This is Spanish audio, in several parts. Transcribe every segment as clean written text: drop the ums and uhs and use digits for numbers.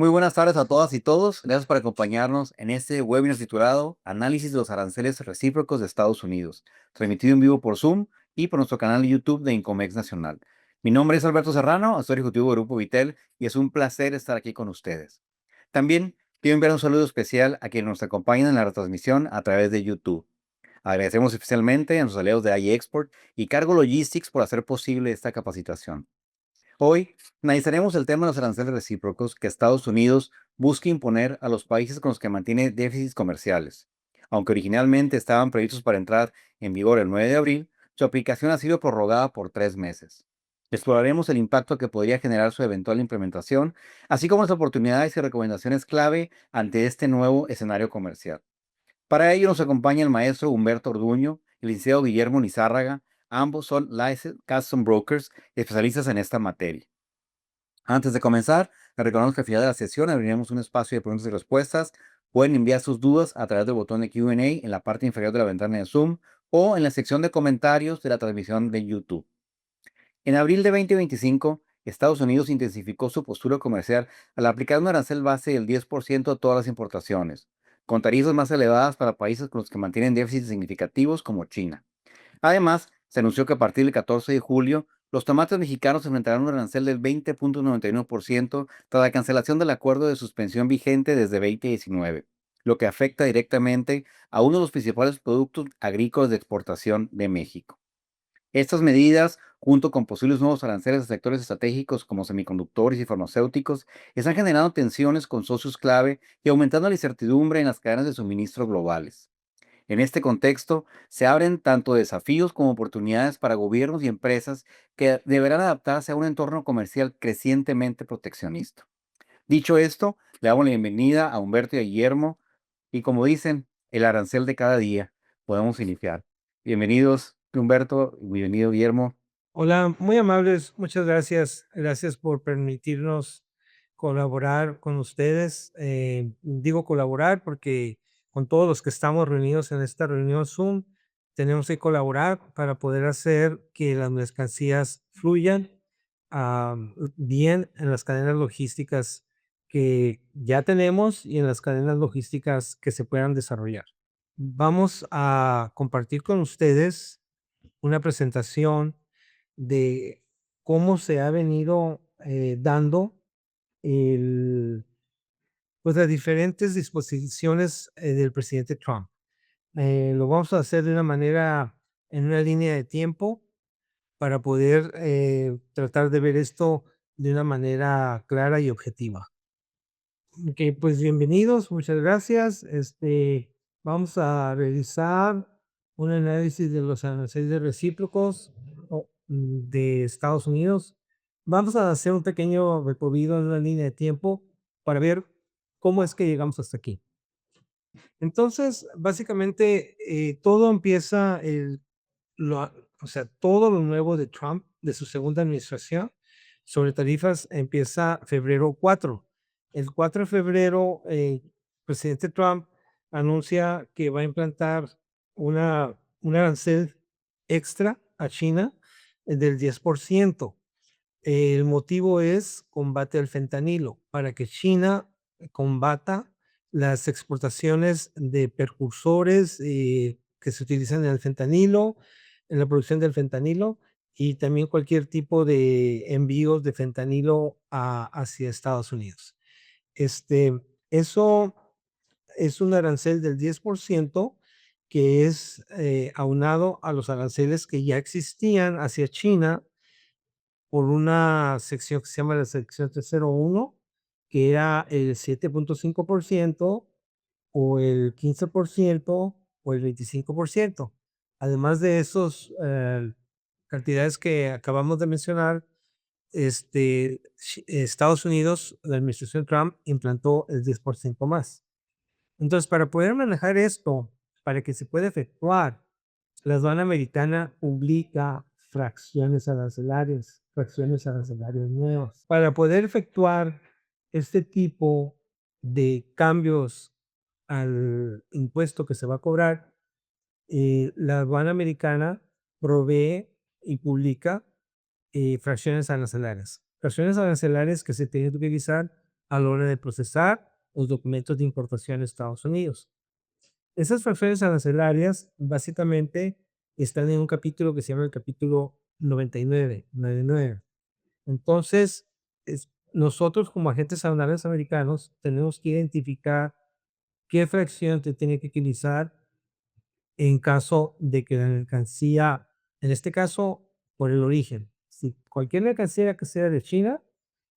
Muy buenas tardes a todas y todos. Gracias por acompañarnos en este webinar titulado Análisis de los aranceles recíprocos de Estados Unidos, transmitido en vivo por Zoom y por nuestro canal de YouTube de Incomex Nacional. Mi nombre es Alberto Serrano, asesor ejecutivo de Grupo Vitel, y es un placer estar aquí con ustedes. También quiero enviar un saludo especial a quienes nos acompañan en la retransmisión a través de YouTube. Agradecemos especialmente a nuestros aliados de iExport y Cargo Logistics por hacer posible esta capacitación. Hoy analizaremos el tema de los aranceles recíprocos que Estados Unidos busca imponer a los países con los que mantiene déficits comerciales. Aunque originalmente estaban previstos para entrar en vigor el 9 de abril, su aplicación ha sido prorrogada por 3 meses. Exploraremos el impacto que podría generar su eventual implementación, así como las oportunidades y recomendaciones clave ante este nuevo escenario comercial. Para ello nos acompaña el maestro Humberto Orduño y el licenciado Guillermo Lizárraga. Ambos son Licensed Custom Brokers, especialistas en esta materia. Antes de comenzar, les recordamos que al final de la sesión abriremos un espacio de preguntas y respuestas. Pueden enviar sus dudas a través del botón de Q&A en la parte inferior de la ventana de Zoom o en la sección de comentarios de la transmisión de YouTube. En abril de 2025, Estados Unidos intensificó su postura comercial al aplicar un arancel base del 10% a todas las importaciones, con tarifas más elevadas para países con los que mantienen déficits significativos como China. Además, se anunció que a partir del 14 de julio, los tomates mexicanos enfrentarán un arancel del 20.91% tras la cancelación del acuerdo de suspensión vigente desde 2019, lo que afecta directamente a uno de los principales productos agrícolas de exportación de México. Estas medidas, junto con posibles nuevos aranceles a sectores estratégicos como semiconductores y farmacéuticos, están generando tensiones con socios clave y aumentando la incertidumbre en las cadenas de suministro globales. En este contexto, se abren tanto desafíos como oportunidades para gobiernos y empresas que deberán adaptarse a un entorno comercial crecientemente proteccionista. Dicho esto, le damos la bienvenida a Humberto y a Guillermo, y como dicen, el arancel de cada día. Podemos iniciar. Bienvenidos, Humberto, y bienvenido, Guillermo. Hola, muy amables, muchas gracias. Gracias por permitirnos colaborar con ustedes. Digo colaborar porque con todos los que estamos reunidos en esta reunión Zoom, tenemos que colaborar para poder hacer que las mercancías fluyan bien en las cadenas logísticas que ya tenemos y en las cadenas logísticas que se puedan desarrollar. Vamos a compartir con ustedes una presentación de cómo se ha venido, dando el pues, las diferentes disposiciones, del presidente Trump. Lo vamos a hacer de una manera en una línea de tiempo para poder, tratar de ver esto de una manera clara y objetiva. Okey, pues bienvenidos, muchas gracias. Vamos a realizar un análisis de los aranceles recíprocos de Estados Unidos. Vamos a hacer un pequeño recorrido en una línea de tiempo para ver cómo es que llegamos hasta aquí. Entonces, básicamente, todo empieza lo o sea, todo lo nuevo de Trump, de su segunda administración, sobre tarifas, empieza febrero 4. El 4 de febrero, presidente Trump anuncia que va a implantar un arancel extra a China, del 10%. El motivo es combate al fentanilo, para que China combata las exportaciones de precursores, que se utilizan en el fentanilo, en la producción del fentanilo, y también cualquier tipo de envíos de fentanilo hacia Estados Unidos. Eso es un arancel del 10% que es, aunado a los aranceles que ya existían hacia China por una sección que se llama la sección 301, que era el 7.5% o el 15% o el 25%. Además de esos cantidades que acabamos de mencionar, Estados Unidos, la administración Trump implantó el 10% más. Entonces, para poder manejar esto, para que se pueda efectuar, la aduana americana publica fracciones arancelarias nuevas. Para poder efectuar este tipo de cambios al impuesto que se va a cobrar, la aduana americana provee y publica fracciones arancelarias. Fracciones arancelarias que se tienen que utilizar a la hora de procesar los documentos de importación de Estados Unidos. Esas transferencias arancelarias básicamente están en un capítulo que se llama el capítulo 99. Entonces, nosotros como agentes aduanales americanos tenemos que identificar qué fracción se tiene que utilizar en caso de que la mercancía, en este caso, por el origen. Si cualquier mercancía que sea de China,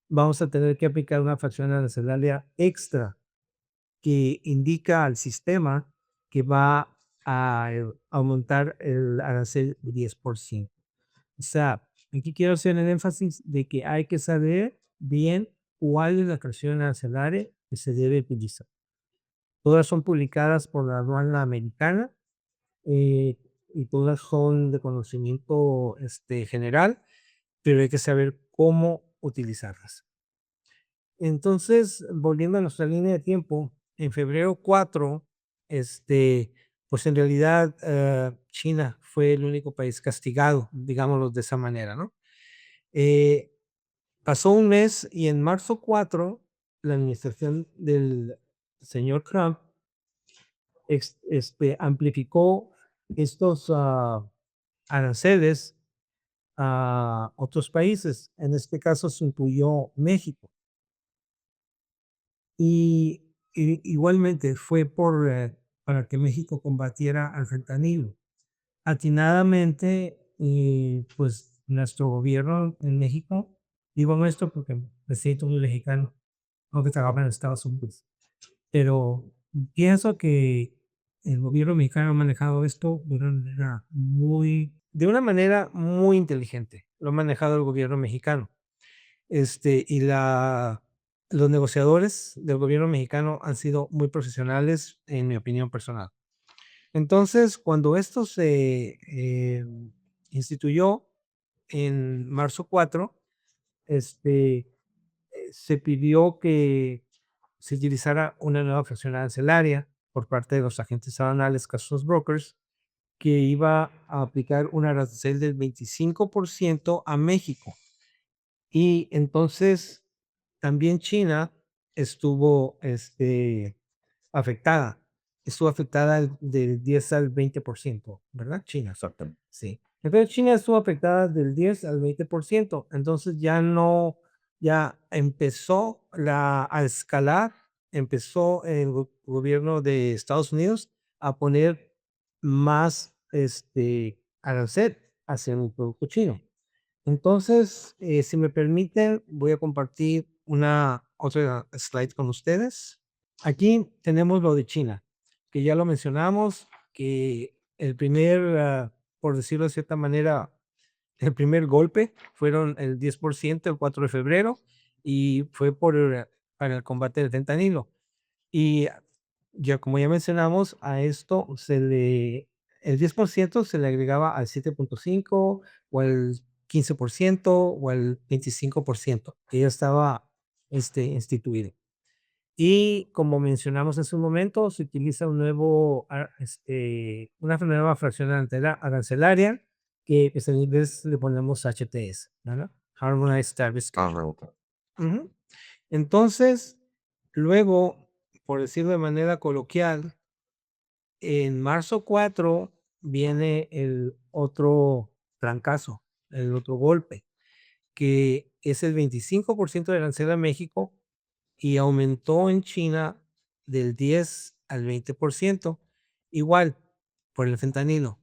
vamos a tener que aplicar una fracción arancelaria extra que indica al sistema que va a aumentar el arancel 10%. O sea, aquí quiero hacer el énfasis de que hay que saber bien cuál es la fracción arancelaria que se debe utilizar. Todas son publicadas por la aduana americana, eh, y todas son de conocimiento general, pero hay que saber cómo utilizarlas. Entonces, volviendo a nuestra línea de tiempo, en febrero 4, pues en realidad China fue el único país castigado, digámoslo de esa manera, ¿no? Eh, Pasó un mes y en marzo 4, la administración del señor Trump amplificó estos aranceles a otros países. En este caso se incluyó México. Y, igualmente fue para que México combatiera al fentanilo. Atinadamente, pues nuestro gobierno en México, digo nuestro porque me siento muy mexicano, aunque trabaja en Estados Unidos, pero pienso que el gobierno mexicano ha manejado esto de una manera muy inteligente. Lo ha manejado el gobierno mexicano. Y los negociadores del gobierno mexicano han sido muy profesionales, en mi opinión personal. Entonces, cuando esto se instituyó en marzo 4, este, se pidió que se utilizara una nueva fracción arancelaria por parte de los agentes aduanales, casos brokers, que iba a aplicar un arancel del 25% a México. Y entonces también China estuvo afectada. Estuvo afectada del 10 al 20%, ¿verdad? China. Exactamente. Sí. Entonces China estuvo afectada del 10 al 20%. Entonces ya no, ya empezó a escalar, empezó el gobierno de Estados Unidos a poner más arancel hacia el producto chino. Entonces, si me permiten, voy a compartir una otra slide con ustedes. Aquí tenemos lo de China, que ya lo mencionamos, que el primer, por decirlo de cierta manera, el primer golpe fueron el 10% el 4 de febrero y fue para el combate del fentanilo. Y ya como ya mencionamos, a esto el 10% se le agregaba al 7.5 o al 15% o al 25% que ya estaba instituido. Y como mencionamos en su momento, se utiliza una nueva fracción arancelaria que pues, en inglés le ponemos HTS, ¿verdad? Harmonized Tariff Schedule. Ujú. Entonces, luego, por decirlo de manera coloquial, en marzo 4 viene el otro trancazo, el otro golpe, que es el 25% de arancel a México y aumentó en China del 10 al 20%, igual por el fentanilo.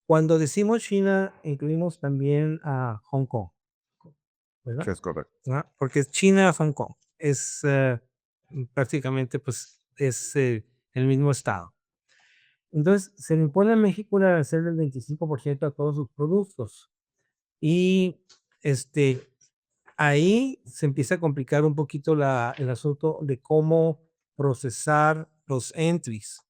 Cuando decimos China, incluimos también a Hong Kong, ¿verdad? Sí, es correcto. Porque es China, Hong Kong. Es prácticamente, pues, es el mismo estado. Entonces, se le impone a México un arancel del 25% a todos sus productos. Y ahí se empieza a complicar un poquito el asunto de cómo procesar los entries,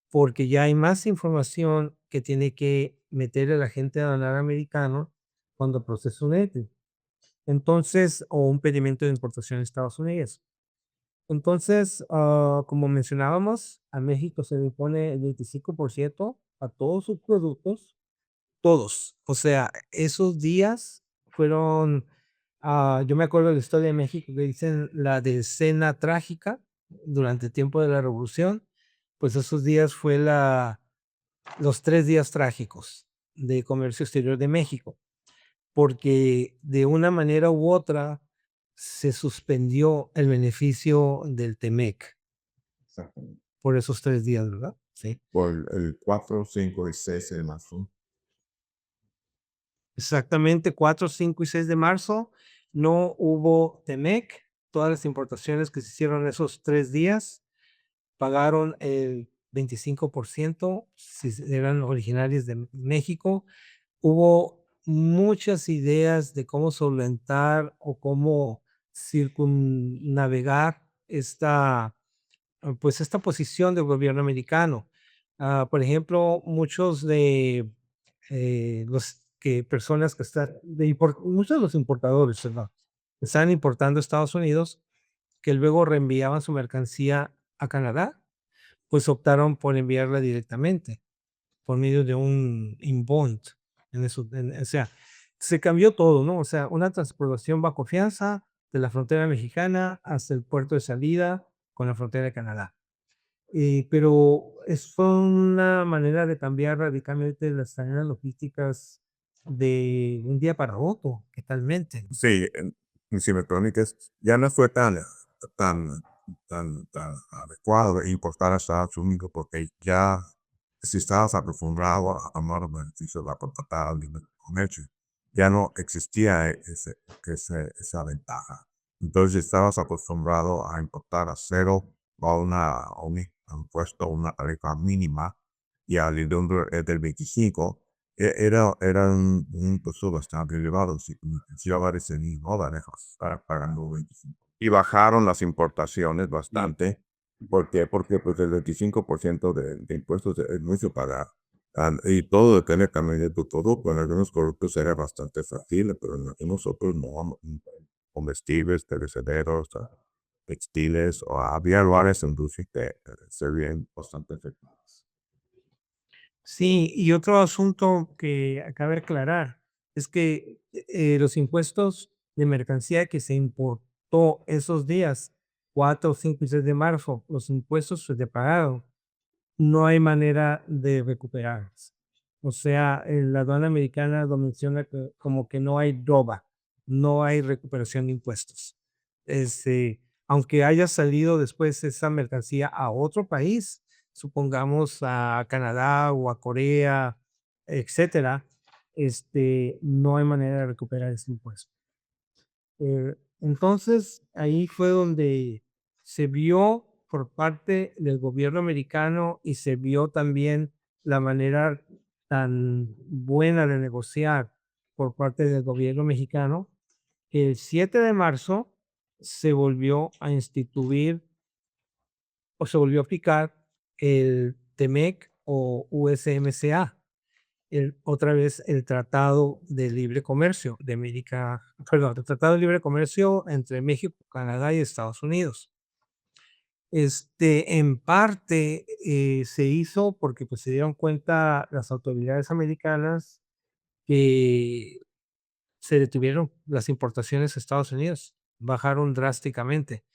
porque ya hay más información que tiene que meter el agente aduanal americano cuando procesa un entry. Entonces, o un pedimento de importación en Estados Unidos. Entonces, como mencionábamos, a México se le impone el 25% a todos sus productos, todos. O sea, esos días fueron Yo me acuerdo de la historia de México que dicen la decena trágica durante el tiempo de la revolución, pues esos días fue los 3 días trágicos de comercio exterior de México, porque de una manera u otra se suspendió el beneficio del TEMEC Exactamente. por esos 3 días, ¿verdad? Sí. Por el 4, 5 y 6 de marzo. Exactamente, 4, 5 y 6 de marzo no hubo TEMEC. Todas las importaciones que se hicieron esos 3 días pagaron el 25% si eran originarios de México. Hubo muchas ideas de cómo solventar o cómo circunnavegar pues, esta posición del gobierno americano. Por ejemplo, muchos de personas que están, muchos de los importadores, perdón, que están importando a Estados Unidos, que luego reenviaban su mercancía a Canadá, pues optaron por enviarla directamente por medio de un inbound. O sea, se cambió todo, ¿no? O sea, una transportación bajo fianza de la frontera mexicana hasta el puerto de salida con la frontera de Canadá. Pero fue una manera de cambiar radicalmente las cadenas logísticas de un día para otro, totalmente. Sí, en cibertrónicas ya no fue tan, tan adecuado importar a Estados Unidos porque ya si estabas acostumbrado a tomar los beneficios de la contratada libre de comercio, ya no existía esa ventaja. Entonces estabas acostumbrado a importar a cero o a un impuesto, una tarifa mínima y al del 25 era un impuesto bastante elevado, si $1,000 en dólares estar pagando 25. Y bajaron las importaciones bastante. ¿Por qué? Porque pues el 25% de impuestos es mucho para, y todo depende también de tu todo, con algunos productos era bastante fácil, pero en algunos otros no, comestibles, perecederos, textiles, o había lugares en industria que se veían bastante afectados. Sí, y otro asunto que cabe aclarar es que los impuestos de mercancía que se importó esos días, 4, 5 y 6 de marzo, los impuestos se pagaron, no hay manera de recuperarlos. O sea, la aduana americana lo menciona como que no hay DOBA, no hay recuperación de impuestos. Aunque haya salido después esa mercancía a otro país, supongamos a Canadá o a Corea, etcétera, no hay manera de recuperar ese impuesto. Entonces, ahí fue donde se vio por parte del gobierno americano y se vio también la manera tan buena de negociar por parte del gobierno mexicano. El 7 de marzo se volvió a instituir o se volvió a aplicar el TEMEC o USMCA, otra vez el Tratado de Libre Comercio de América, perdón, el Tratado de Libre Comercio entre México, Canadá y Estados Unidos. En parte se hizo porque pues, se dieron cuenta las autoridades americanas que se detuvieron las importaciones a Estados Unidos, bajaron drásticamente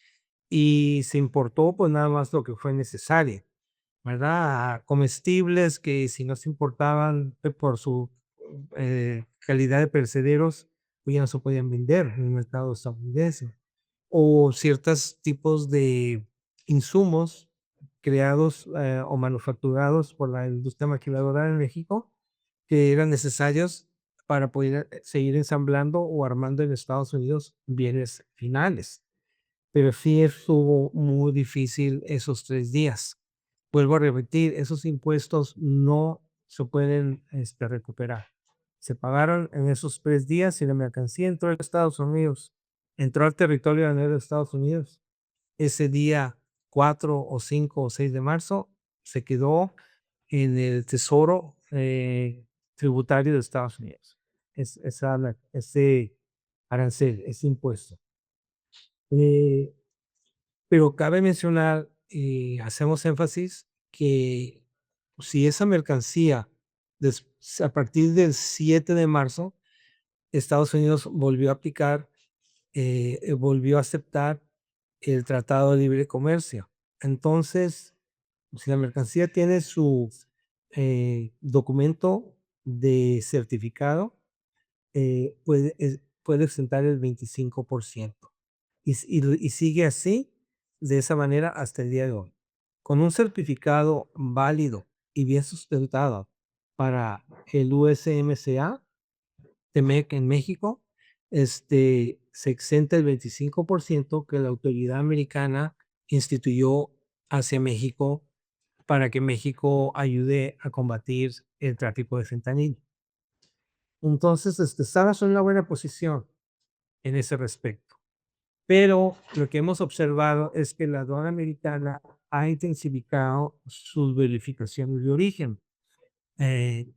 y se importó pues nada más lo que fue necesario. ¿Verdad? Comestibles que si no se importaban por su calidad de perecederos, pues ya no se podían vender en el mercado estadounidense. O ciertos tipos de insumos creados o manufacturados por la industria maquiladora en México que eran necesarios para poder seguir ensamblando o armando en Estados Unidos bienes finales. Pero sí estuvo muy difícil esos 3 días. Vuelvo a repetir, esos impuestos no se pueden, recuperar. Se pagaron en esos 3 días y la mercancía entró a Estados Unidos, entró al territorio aduanero de Estados Unidos. Ese día 4 o 5 o 6 de marzo se quedó en el tesoro, tributario de Estados Unidos. Ese arancel, ese impuesto. Eh pero cabe mencionar, y hacemos énfasis, que si esa mercancía, a partir del 7 de marzo, Estados Unidos volvió a aplicar volvió a aceptar el Tratado de Libre Comercio. Entonces, si la mercancía tiene su documento de certificado, puede exentar el 25%. Y sigue así, de esa manera, hasta el día de hoy. Con un certificado válido y bien sustentado para el USMCA, TEMEC en México, se exenta el 25% que la autoridad americana instituyó hacia México para que México ayude a combatir el tráfico de fentanilo. Entonces, estamos en una buena posición en ese respecto. Pero lo que hemos observado es que la aduana americana ha intensificado sus verificaciones de origen. Eh,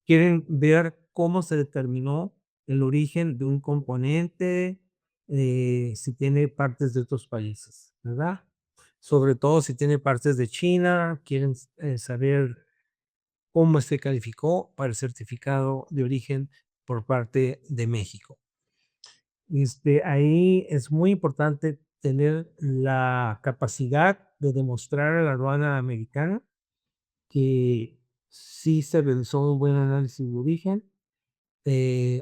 Quieren ver cómo se determinó el origen de un componente, si tiene partes de otros países, ¿verdad? Sobre todo si tiene partes de China, quieren saber cómo se calificó para el certificado de origen por parte de México. Ahí es muy importante tener la capacidad de demostrar a la aduana americana que sí se realizó un buen análisis de origen.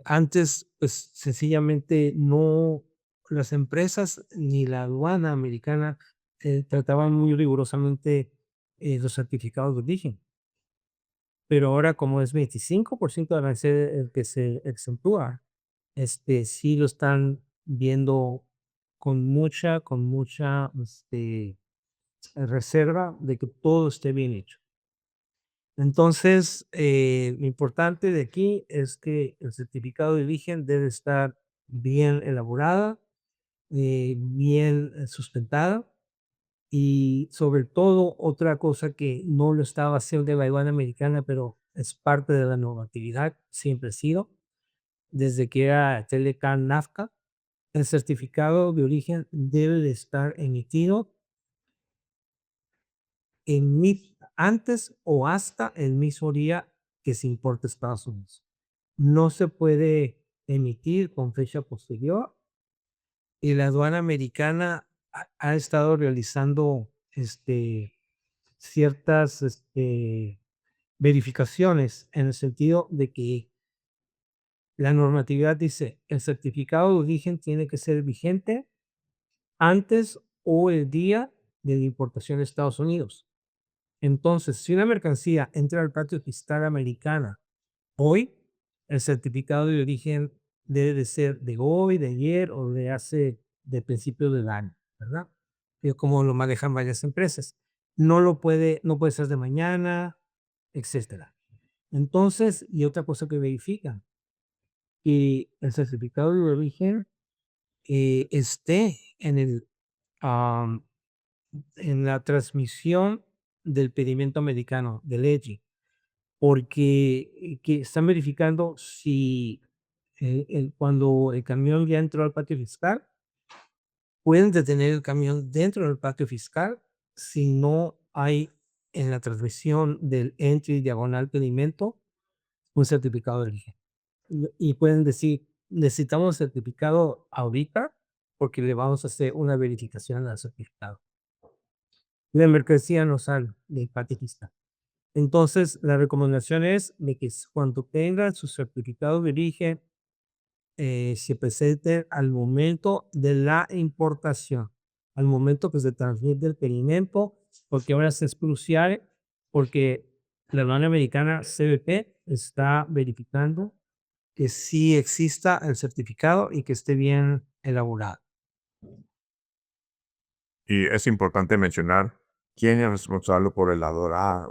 Antes, pues sencillamente no, las empresas ni la aduana americana trataban muy rigurosamente los certificados de origen. Pero ahora, como es 25% de arancel el que se exentúa, sí lo están viendo con mucha reserva de que todo esté bien hecho. Entonces, lo importante de aquí es que el certificado de origen debe estar bien elaborada, bien sustentada, y sobre todo otra cosa que no lo estaba haciendo la aduana americana, pero es parte de la normatividad, siempre ha sido, desde que era Telecan NAFTA, el certificado de origen debe de estar emitido antes o hasta el mismo día que se importa a Estados Unidos. No se puede emitir con fecha posterior, y la aduana americana ha estado realizando ciertas verificaciones en el sentido de que la normatividad dice el certificado de origen tiene que ser vigente antes o el día de la importación a Estados Unidos. Entonces, si una mercancía entra al patio fiscal americana hoy, el certificado de origen debe de ser de hoy, de ayer o de principio del año, ¿verdad? Como lo manejan varias empresas. No puede ser de mañana, etcétera. Entonces, y otra cosa que verifican, que el certificado de origen esté am, en la transmisión del pedimento americano, del EGI, porque que están verificando si cuando el camión ya entró al patio fiscal, pueden detener el camión dentro del patio fiscal si no hay en la transmisión del entry diagonal pedimento un certificado de origen. Y pueden decir, necesitamos certificado ahorita porque le vamos a hacer una verificación al certificado. La mercancía no sale del patio fiscal. Entonces, la recomendación es de que cuando tengan su certificado de origen, se presente al momento de la importación, al momento que se transmite el pedimento, porque ahora es crucial, porque la aduana americana CBP está verificando que sí exista el certificado y que esté bien elaborado. Y es importante mencionar quién es responsable por elaborar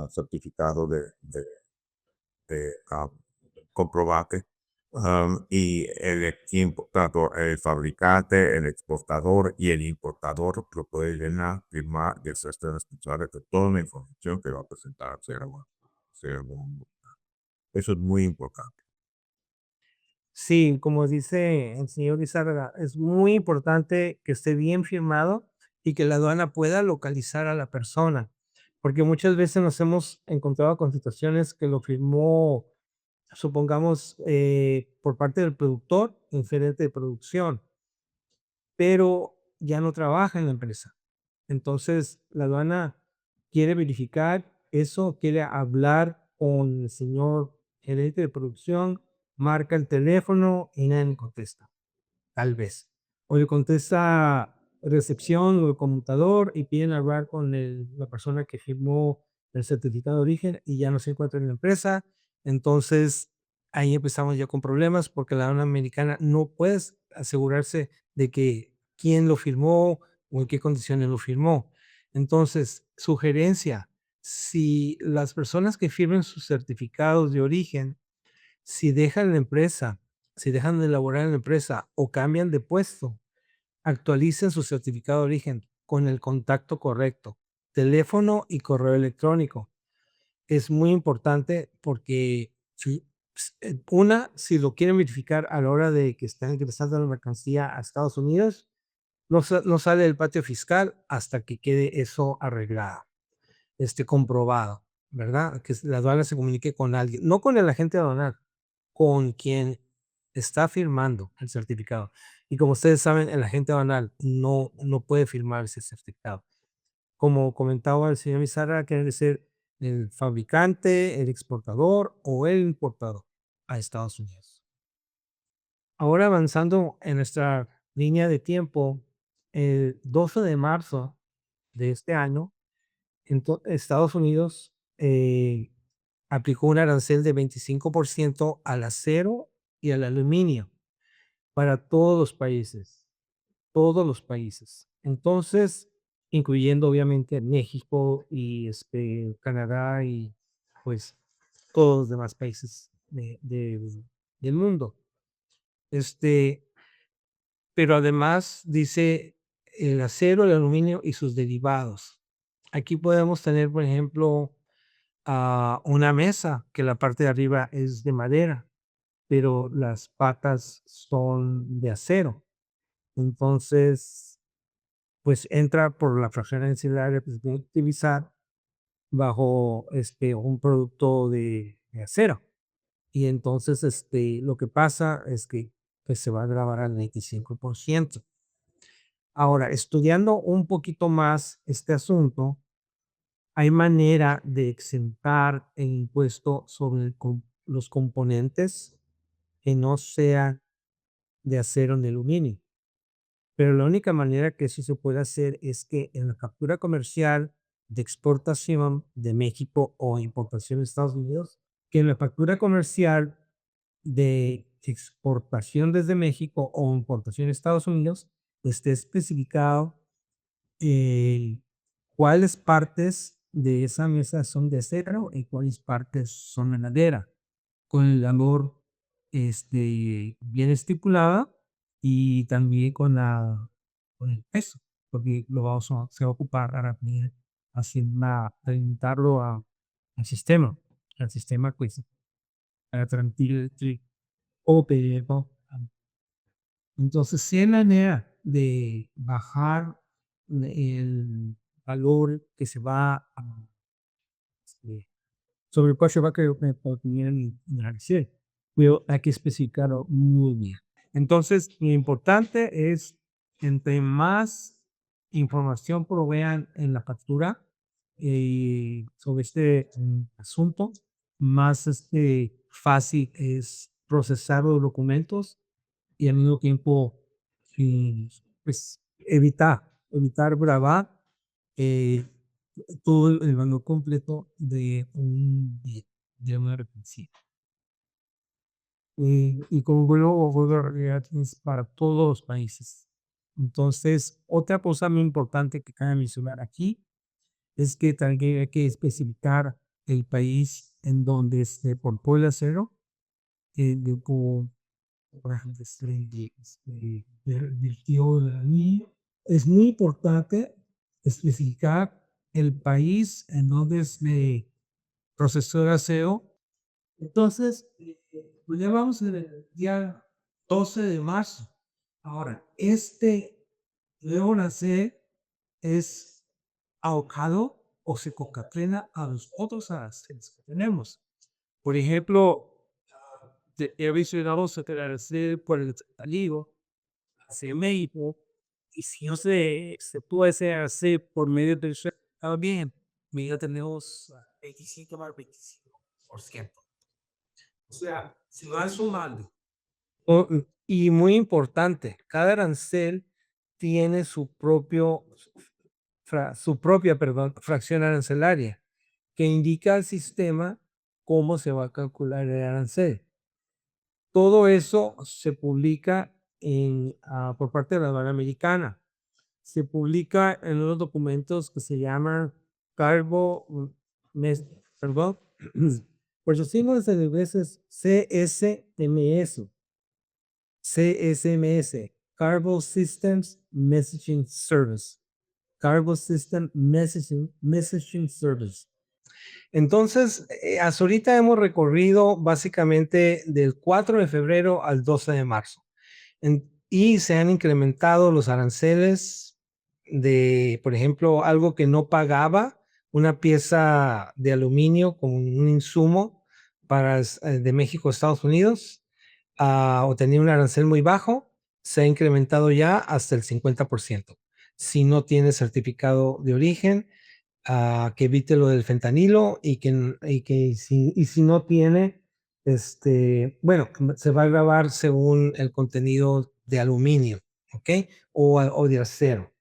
certificado de comprobante. Y tanto el fabricante, el exportador y el importador lo puede llenar, firmar y es responsable de toda la información que va a presentar al Eso es muy importante. Sí, como dice el señor Lizárraga, es muy importante que esté bien firmado y que la aduana pueda localizar a la persona, porque muchas veces nos hemos encontrado con situaciones que lo firmó supongamos, por parte del productor, un gerente de producción, pero ya no trabaja en la empresa. Entonces, la aduana quiere verificar eso, quiere hablar con el señor gerente de producción, marca el teléfono y nadie le contesta, tal vez. O le contesta recepción o el conmutador y piden hablar con la persona que firmó el certificado de origen y ya no se encuentra en la empresa. Entonces, ahí empezamos ya con problemas porque la aduana americana no puede asegurarse de que quién lo firmó o en qué condiciones lo firmó. Entonces, sugerencia, si las personas que firmen sus certificados de origen, si dejan la empresa, si dejan de laborar en la empresa o cambian de puesto, actualicen su certificado de origen con el contacto correcto, teléfono y correo electrónico. Es muy importante porque si lo quieren verificar a la hora de que están ingresando la mercancía a Estados Unidos, no sale del patio fiscal hasta que quede eso arreglado, comprobado, ¿verdad? Que la aduana se comunique con alguien, no con el agente aduanal, con quien está firmando el certificado. Y como ustedes saben, el agente aduanal no puede firmar ese certificado. Como comentaba el señor Mizarra, que debe ser el fabricante, el exportador o el importador a Estados Unidos. Ahora avanzando en nuestra línea de tiempo, el 12 de marzo de este año, Estados Unidos aplicó un arancel de 25% al acero y al aluminio para todos los países. Entonces, incluyendo obviamente México y Canadá y pues todos los demás países del mundo. Este, pero además dice el acero, el aluminio y sus derivados. Aquí podemos tener, por ejemplo, una mesa que la parte de arriba es de madera, pero las patas son de acero. Entonces, pues entra por la fracción ancillaria que se tiene que utilizar bajo un producto de acero. Y entonces lo que pasa es que pues, se va a grabar al 25%. Ahora, estudiando un poquito más este asunto, hay manera de exentar el impuesto sobre los componentes que no sean de acero ni aluminio. Pero la única manera que eso se puede hacer es que en la factura comercial de exportación de México o importación de Estados Unidos, que en la factura comercial de exportación desde México o importación de Estados Unidos esté especificado eh, cuáles partes de esa mesa son de acero y cuáles partes son de madera, con el valor bien estipulada y también con el peso, porque se va a ocupar para poder presentarlo al sistema pues, para transmitir o PDF. Entonces, si hay manera de bajar el valor que se va este, sobre el cual se va a poner en la receta, pero hay que especificarlo muy bien. Entonces, lo importante es, entre más información provean en la factura sobre asunto, más fácil es procesar los documentos y al mismo tiempo eh, pues, evitar grabar eh, todo el valor completo de una mercancía. Y como vuelvo a realidad es para todos los países. Entonces, otra cosa muy importante que cabe mencionar aquí es que también hay que especificar el país en donde se portó el acero, como por ejemplo, del tío de la niña. Es muy importante especificar el país en donde se procesó el aseo. Entonces, pues ya vamos en el día 12 de marzo. Ahora, nuevo nacer es ahorcado o se concatena a los otros aranceles que tenemos. Por ejemplo, he visionado arancel por el salido hacia México, y si no se puede hacer por medio del está bien, mira, tenemos 25 más 25%. O sea, se va sumando. Y muy importante, cada arancel tiene su propia, perdón, fracción arancelaria, que indica al sistema cómo se va a calcular el arancel. Todo eso se publica por parte de la aduana americana. Se publica en unos documentos que se llaman Cargo, perdón, por decirlo de veces CSMS, CSMS, Cargo Systems Messaging Service. Cargo System Messaging Service. Entonces, hasta ahorita hemos recorrido básicamente del 4 de febrero al 12 de marzo. Y se han incrementado los aranceles de, por ejemplo, algo que no pagaba, una pieza de aluminio como un insumo de México a Estados Unidos, o tenía un arancel muy bajo, se ha incrementado ya hasta el 50%. Si no tiene certificado de origen, que evite lo del fentanilo y si no tiene, bueno, se va a grabar según el contenido de aluminio, ¿ok? O de acero.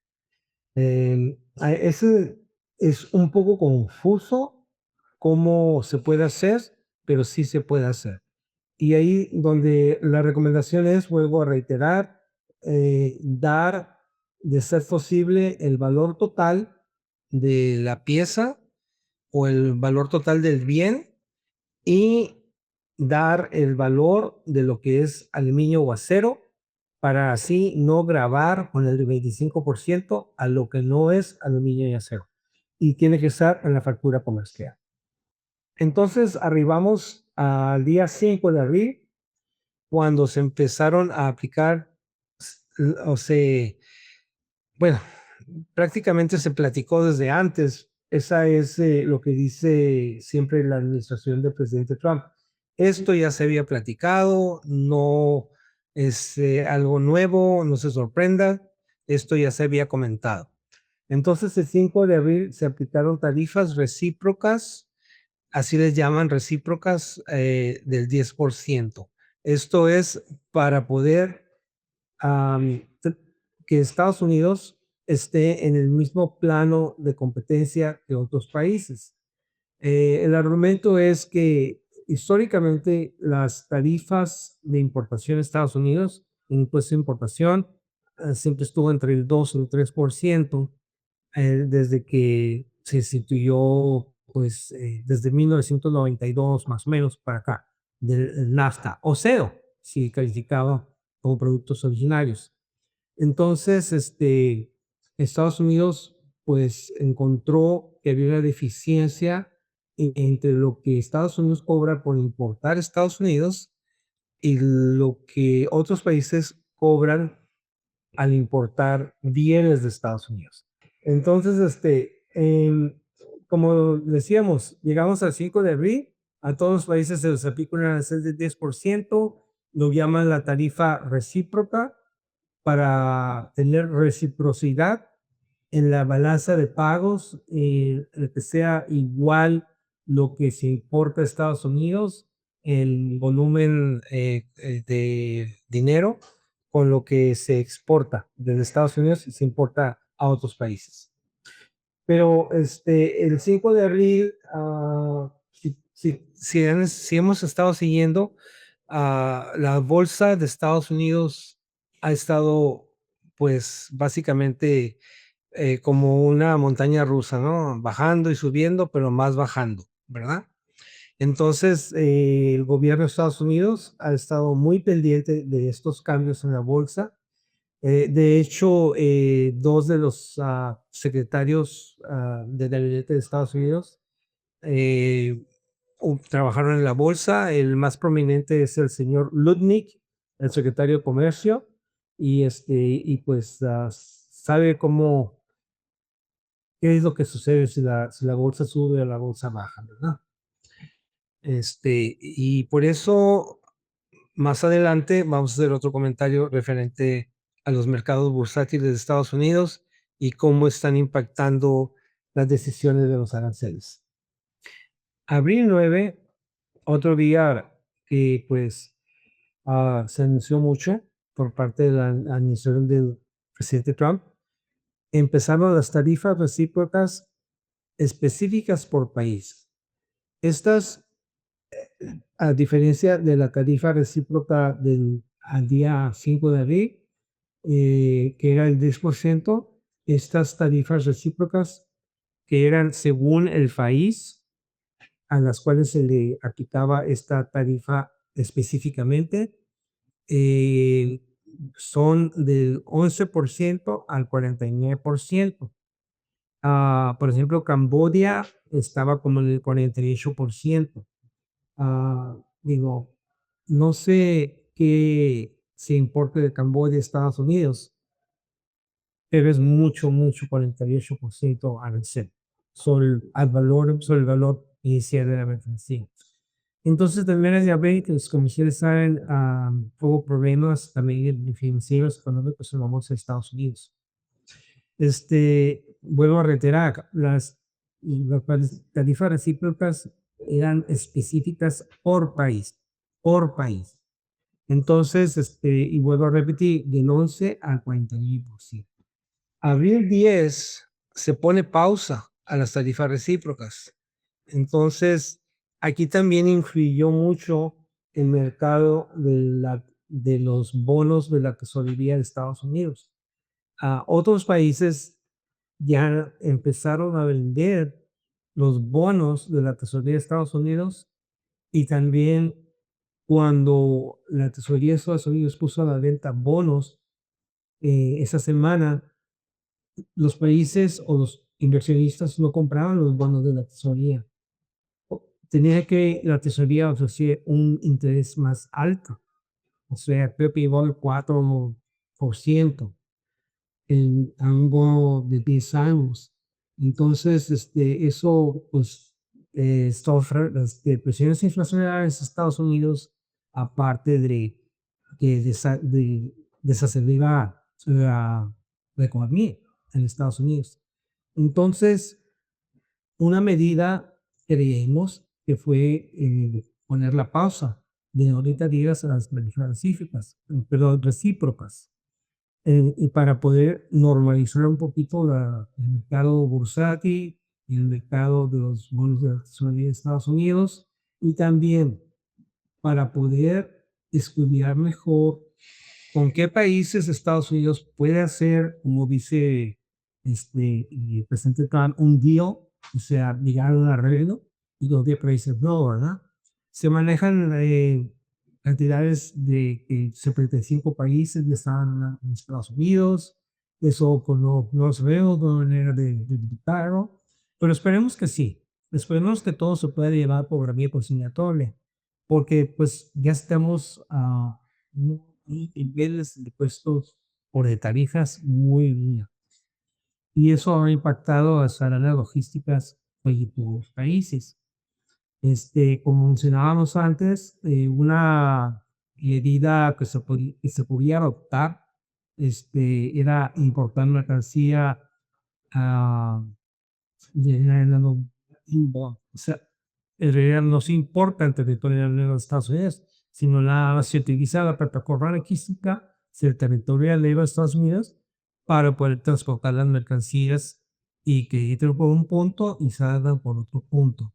Ese es un poco confuso cómo se puede hacer, pero sí se puede hacer. Y ahí donde la recomendación es, vuelvo a reiterar, dar, de ser posible, el valor total de la pieza o el valor total del bien y dar el valor de lo que es aluminio o acero para así no grabar con el 25% a lo que no es aluminio y acero. Y tiene que estar en la factura comercial. Entonces arribamos al día 5 de abril, cuando se empezaron a aplicar, o sea, bueno, prácticamente se platicó desde antes. Esa es lo que dice siempre la administración del presidente Trump. Esto ya se había platicado, no es algo nuevo, no se sorprenda, esto ya se había comentado. Entonces, el 5 de abril se aplicaron tarifas recíprocas, así les llaman recíprocas, del 10%. Esto es para poder que Estados Unidos esté en el mismo plano de competencia que otros países. El argumento es que históricamente las tarifas de importación de Estados Unidos, impuesto de importación, siempre estuvo entre el 2 y el 3%, desde que se instituyó, pues, desde 1992 más o menos para acá, del NAFTA, o CEO, si calificaba como productos originarios. Entonces, Estados Unidos, pues, encontró que había una deficiencia entre lo que Estados Unidos cobra por importar a Estados Unidos y lo que otros países cobran al importar bienes de Estados Unidos. Entonces, como decíamos, llegamos al 5 de abril, a todos los países se les aplica un arancel del 10%, lo llaman la tarifa recíproca, para tener reciprocidad en la balanza de pagos, que sea igual lo que se importa a Estados Unidos, el volumen de dinero, con lo que se exporta desde Estados Unidos y se importa a otros países. Pero el 5 de abril, si hemos estado siguiendo, la bolsa de Estados Unidos ha estado, pues, básicamente como una montaña rusa, ¿no? Bajando y subiendo, pero más bajando, ¿verdad? Entonces, el gobierno de Estados Unidos ha estado muy pendiente de estos cambios en la bolsa. De hecho, dos de los secretarios del gabinete de Estados Unidos eh, trabajaron en la bolsa. El más prominente es el señor Lutnick, el secretario de Comercio, y pues sabe qué es lo que sucede si la bolsa sube o la bolsa baja, ¿verdad? Y por eso Más adelante vamos a hacer otro comentario referente a los mercados bursátiles de Estados Unidos y cómo están impactando las decisiones de los aranceles. Abril 9, otro día que pues se anunció mucho por parte de la administración del presidente Trump. Empezaron las tarifas recíprocas específicas por país. Estas, a diferencia de la tarifa recíproca del al día 5 de abril, que era el 10%, estas tarifas recíprocas que eran según el país a las cuales se le aplicaba esta tarifa específicamente, eh, son del 11% al 49%. Por ejemplo, Camboya estaba como en el 48%. Digo, no sé qué se importe de Camboya a Estados Unidos, pero es mucho, mucho, 48% arancel sobre el valor inicial de la mercancía. Entonces, también ya ven que los comerciantes saben, hubo problemas también financieros, económicos en la bolsa de Estados Unidos. Vuelvo a reiterar, las tarifas recíprocas eran específicas por país, por país. Entonces, y vuelvo a repetir, del 11 al 49%. Abril 10 se pone pausa a las tarifas recíprocas. Entonces, aquí también influyó mucho el mercado de los bonos de la tesorería de Estados Unidos. Otros países ya empezaron a vender los bonos de la tesorería de Estados Unidos, y también cuando la tesorería de Estados Unidos puso a la venta bonos esa semana, los países o los inversionistas no compraban los bonos de la tesorería. Tenía que la tesorería ofrecer un interés más alto. O sea, creo que igual el 4% a un bono de 10 años. Entonces, eso, pues, las presiones inflacionarias en Estados Unidos, aparte de desacelerar la economía en Estados Unidos. Entonces, una medida creemos que fue poner la pausa de ahorita días a las tarifas recíprocas, perdón, recíprocas, y para poder normalizar un poquito el mercado bursátil y el mercado de los bonos de la tesorería de Estados Unidos, y también para poder estudiar mejor con qué países Estados Unidos puede hacer, como dice el presidente Trump, un deal, o sea, llegar a un arreglo, y los 10 países no, ¿verdad? Se manejan cantidades de 75 países que están en Estados Unidos. Eso pues, no se ve de manera de evitarlo, pero esperemos que sí. Esperemos que todo se pueda llevar por la vía conciliatoria, porque pues ya estamos a niveles de puestos por de tarifas muy bien. Y eso ha impactado a las áreas logísticas de los países. Como mencionábamos antes, una medida que se podía adoptar era importar mercancía a o sea, en realidad no se importa el territorio de los Estados Unidos, sino se utiliza la plataforma logística del territorio de los Estados Unidos para poder transportar las mercancías y que entren por un punto y salgan por otro punto,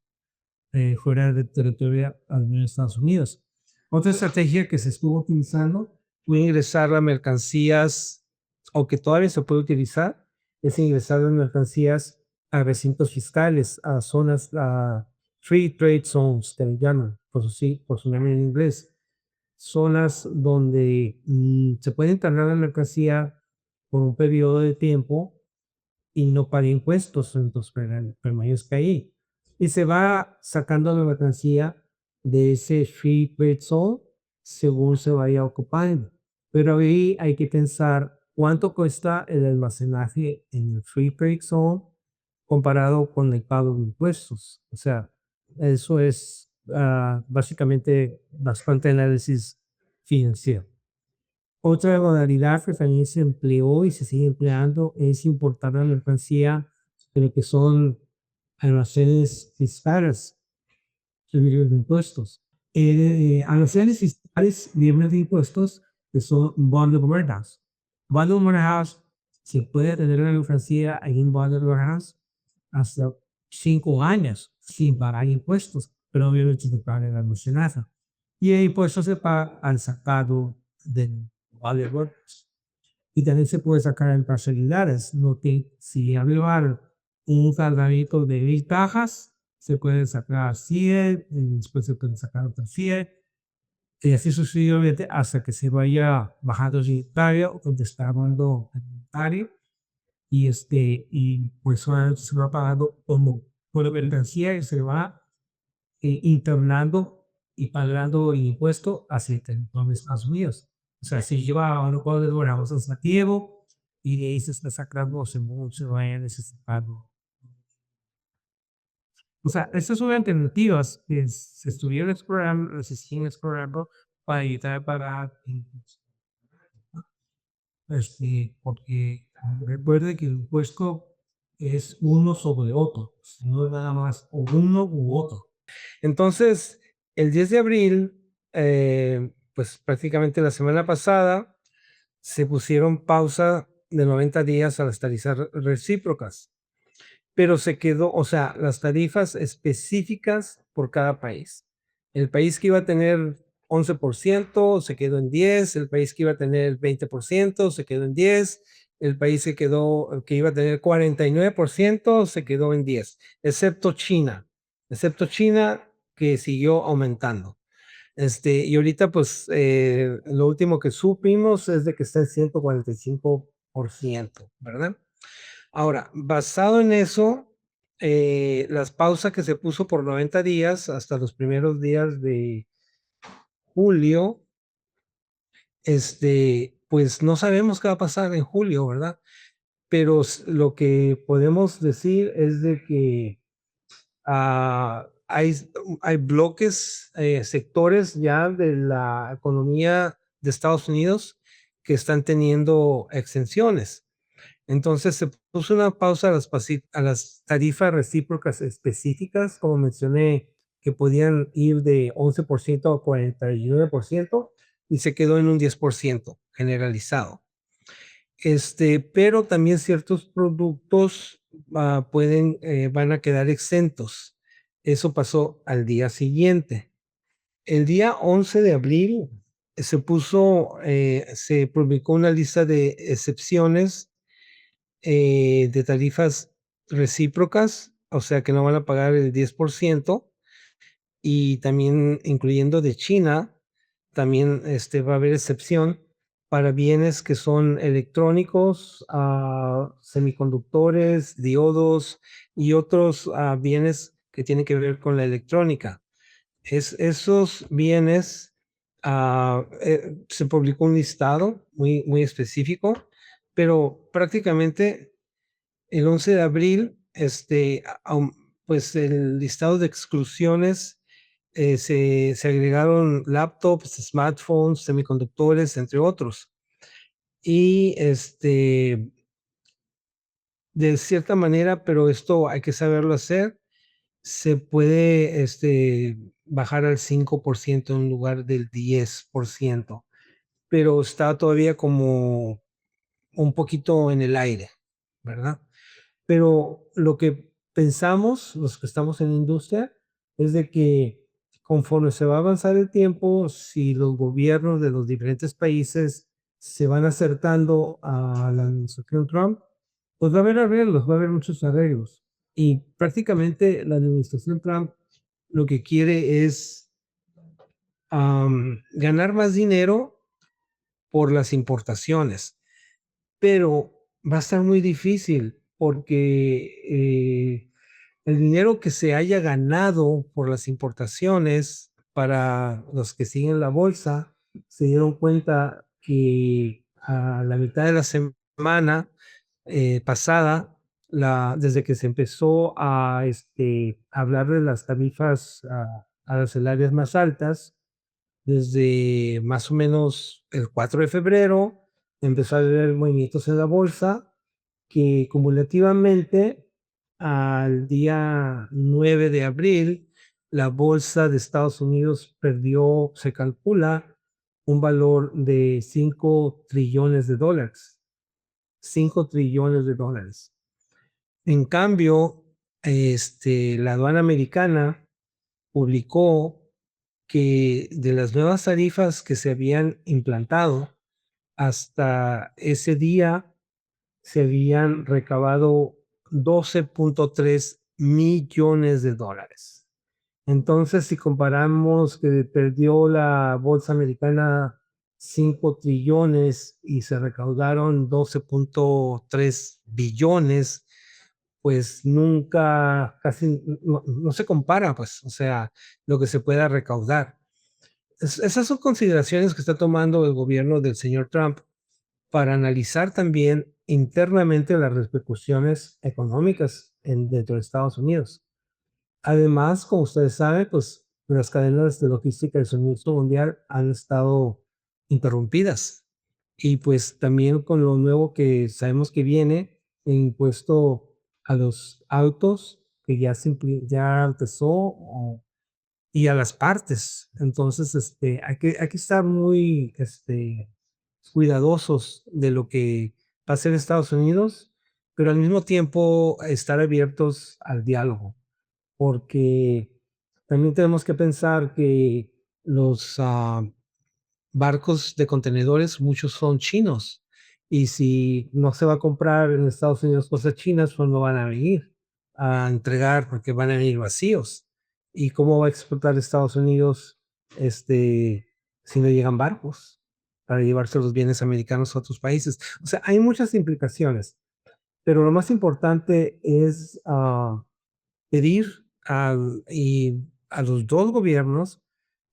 fuera del territorio de Estados Unidos. Otra estrategia que se estuvo utilizando fue ingresar las mercancías, o que todavía se puede utilizar, es ingresar las mercancías a recintos fiscales, a zonas, a free trade zones, que le llaman, por su nombre en inglés. Zonas donde se puede encargar la mercancía por un periodo de tiempo y no paga impuestos, entonces permanezca ahí. Y se va sacando la mercancía de ese free trade zone según se vaya ocupando. Pero ahí hay que pensar cuánto cuesta el almacenaje en el free trade zone comparado con el pago de impuestos. O sea, eso es básicamente bastante análisis financiero. Otra modalidad que también se empleó y se sigue empleando es importar la mercancía de lo que son almacenes fiscales libres de impuestos. Almacenes fiscales libres de impuestos que son bundle warehouse. Bundle warehouse se puede tener la mercancía en un bundle warehouse hasta 5 años sin pagar impuestos, pero obviamente se paga el almacenaje. Y el impuesto se paga al sacado del bundle warehouse. Y también se puede sacar en parcialidades. No que si llevar un cargamento de 1000 cajas, se puede sacar 100, y después se puede sacar otras 100, y así sucesivamente hasta que se vaya bajando el inventario, donde está hablando el inventario, y pues ahora se va pagando como por la mercancía y se va internando y pagando el impuesto hacia el territorio de Estados Unidos. O sea, se lleva a un cuadro de warehouses nativo y de ahí se está sacando según se vaya necesitando. O sea, estas son alternativas que se estuvieron explorando, se siguen explorando para evitar pagar impuestos. Porque recuerde que el impuesto es uno sobre otro, no es nada más o uno u otro. Entonces, el 10 de abril, pues prácticamente la semana pasada, se pusieron pausa de 90 días a las tarifas recíprocas, pero se quedó, o sea, las tarifas específicas por cada país. El país que iba a tener 11% se quedó en 10, el país que iba a tener 20% se quedó en 10, el país que iba a tener 49% se quedó en 10, excepto China que siguió aumentando. Y ahorita, pues, lo último que supimos es de que está en 145%, ¿verdad? Ahora, basado en eso, las pausas que se puso por 90 días hasta los primeros días de julio, pues no sabemos qué va a pasar en julio, ¿verdad? Pero lo que podemos decir es de que hay bloques, sectores ya de la economía de Estados Unidos que están teniendo exenciones. Entonces se puso una pausa a las tarifas recíprocas específicas, como mencioné, que podían ir de 11% a 49% y se quedó en un 10% generalizado. Pero también ciertos productos van a quedar exentos. Eso pasó al día siguiente. El día 11 de abril se publicó una lista de excepciones de tarifas recíprocas, o sea que no van a pagar el 10%, y también incluyendo de China, también va a haber excepción para bienes que son electrónicos, semiconductores, diodos y otros bienes que tienen que ver con la electrónica. Esos bienes, se publicó un listado muy, muy específico, pero prácticamente el 11 de abril, pues el listado de exclusiones, se agregaron laptops, smartphones, semiconductores, entre otros. Y de cierta manera, pero esto hay que saberlo hacer, se puede bajar al 5% en lugar del 10%, pero está todavía como un poquito en el aire, ¿verdad? Pero lo que pensamos, los que estamos en la industria, es de que conforme se va a avanzar el tiempo, si los gobiernos de los diferentes países se van acercando a la administración Trump, pues va a haber arreglos, va a haber muchos arreglos. Y prácticamente la administración Trump lo que quiere es ganar más dinero por las importaciones, pero va a estar muy difícil porque el dinero que se haya ganado por las importaciones, para los que siguen la bolsa, se dieron cuenta que a la mitad de la semana pasada, desde que se empezó a hablar de las tarifas arancelarias más altas, Desde más o menos el 4 de febrero empezó a haber movimientos en la bolsa que cumulativamente al día 9 de abril, la bolsa de Estados Unidos perdió, se calcula, un valor de 5 trillones de dólares. 5 trillones de dólares. En cambio, la aduana americana publicó que de las nuevas tarifas que se habían implantado hasta ese día se habían recabado 12.3 millones de dólares. Entonces, si comparamos que perdió la bolsa americana 5 trillones y se recaudaron 12.3 billones, pues nunca, casi no se compara, pues, o sea, lo que se pueda recaudar. Esas son consideraciones que está tomando el gobierno del señor Trump para analizar también internamente las repercusiones económicas dentro de Estados Unidos. Además, como ustedes saben, pues las cadenas de logística del suministro mundial han estado interrumpidas. Y pues también con lo nuevo que sabemos que viene, el impuesto a los autos, que ya empezó, y a las partes. Entonces, hay que estar muy cuidadosos de lo que pasa en Estados Unidos, pero al mismo tiempo estar abiertos al diálogo, porque también tenemos que pensar que los barcos de contenedores, muchos son chinos, y si no se va a comprar en Estados Unidos cosas chinas, pues no van a venir a entregar porque van a venir vacíos. ¿Y cómo va a explotar Estados Unidos si no llegan barcos para llevarse los bienes americanos a otros países? O sea, hay muchas implicaciones, pero lo más importante es pedir a los dos gobiernos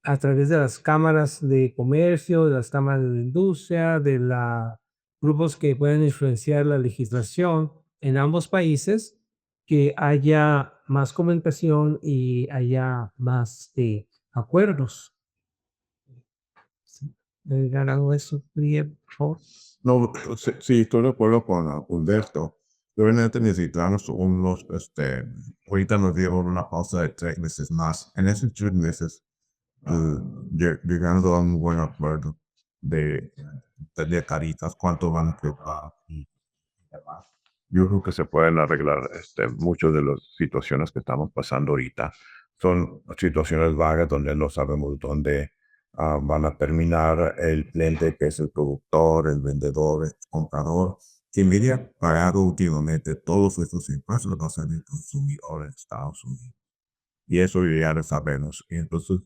a través de las cámaras de comercio, de las cámaras de industria, de los grupos que pueden influenciar la legislación en ambos países, que haya más comunicación y haya más acuerdos. ¿Sí? ¿Agregar algo a eso, Miguel, por favor? No, sí, sí, estoy de acuerdo con Humberto. Obviamente necesitamos ahorita nos dieron una pausa de 3 meses más. En esos 3 meses, llegando a un buen acuerdo de, de taritas, cuánto van a cobrar y demás. Yo creo que se pueden arreglar muchas de las situaciones que estamos pasando ahorita. Son situaciones vagas donde no sabemos dónde van a terminar el cliente, que es el productor, el vendedor, el comprador, que media pagado últimamente todos estos impuestos los va a el consumidor en Estados Unidos. Y eso ya lo sabemos. Y entonces,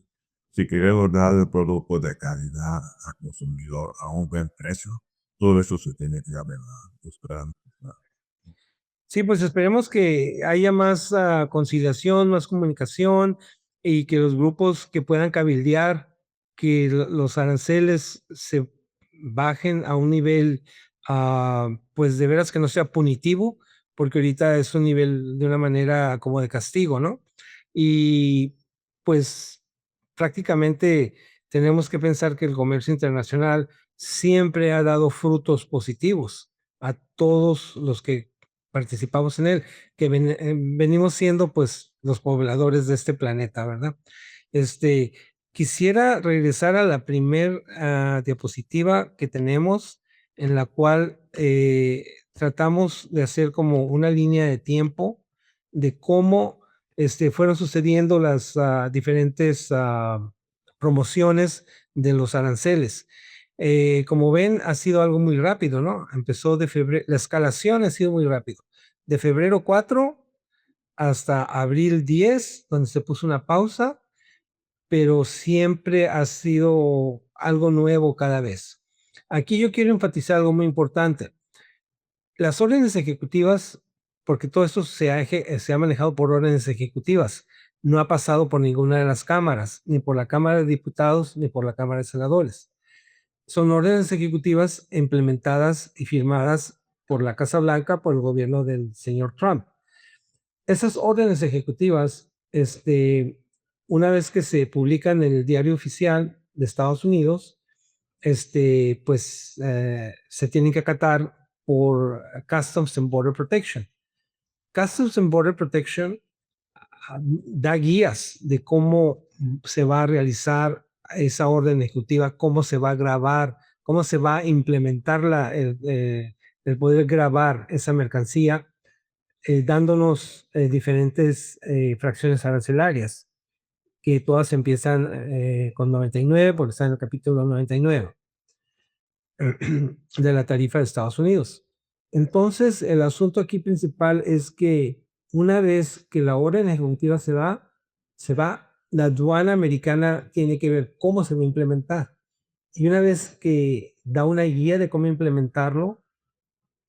si queremos dar el producto de calidad al consumidor a un buen precio, todo eso se tiene que arreglar. Sí, pues esperemos que haya más conciliación, más comunicación y que los grupos que puedan cabildear, que los aranceles se bajen a un nivel, pues de veras que no sea punitivo, porque ahorita es un nivel de una manera como de castigo, ¿no? Y pues prácticamente tenemos que pensar que el comercio internacional siempre ha dado frutos positivos a todos los que participamos en él, que venimos siendo pues los pobladores de este planeta, ¿verdad? Este, quisiera regresar a la primer diapositiva que tenemos, en la cual tratamos de hacer como una línea de tiempo de cómo fueron sucediendo las diferentes promociones de los aranceles. Como ven, ha sido algo muy rápido, ¿no? Empezó de febrero, la escalación ha sido muy rápido. De febrero 4 hasta abril 10, donde se puso una pausa, pero siempre ha sido algo nuevo cada vez. Aquí yo quiero enfatizar algo muy importante. Las órdenes ejecutivas, porque todo esto se ha manejado por órdenes ejecutivas, no ha pasado por ninguna de las cámaras, ni por la Cámara de Diputados, ni por la Cámara de Senadores. Son órdenes ejecutivas implementadas y firmadas por la Casa Blanca, por el gobierno del señor Trump. Esas órdenes ejecutivas, una vez que se publican en el diario oficial, de Estados Unidos, pues se tienen que acatar por Customs and Border Protection. Customs and Border Protection da guías de cómo se va a realizar esa orden ejecutiva, cómo se va a grabar, cómo se va a implementar el poder grabar esa mercancía, dándonos diferentes fracciones arancelarias, que todas empiezan con 99, porque está en el capítulo 99 de la tarifa de Estados Unidos. Entonces, el asunto aquí principal es que una vez que la orden ejecutiva se va, la aduana americana tiene que ver cómo se va a implementar. Y una vez que da una guía de cómo implementarlo,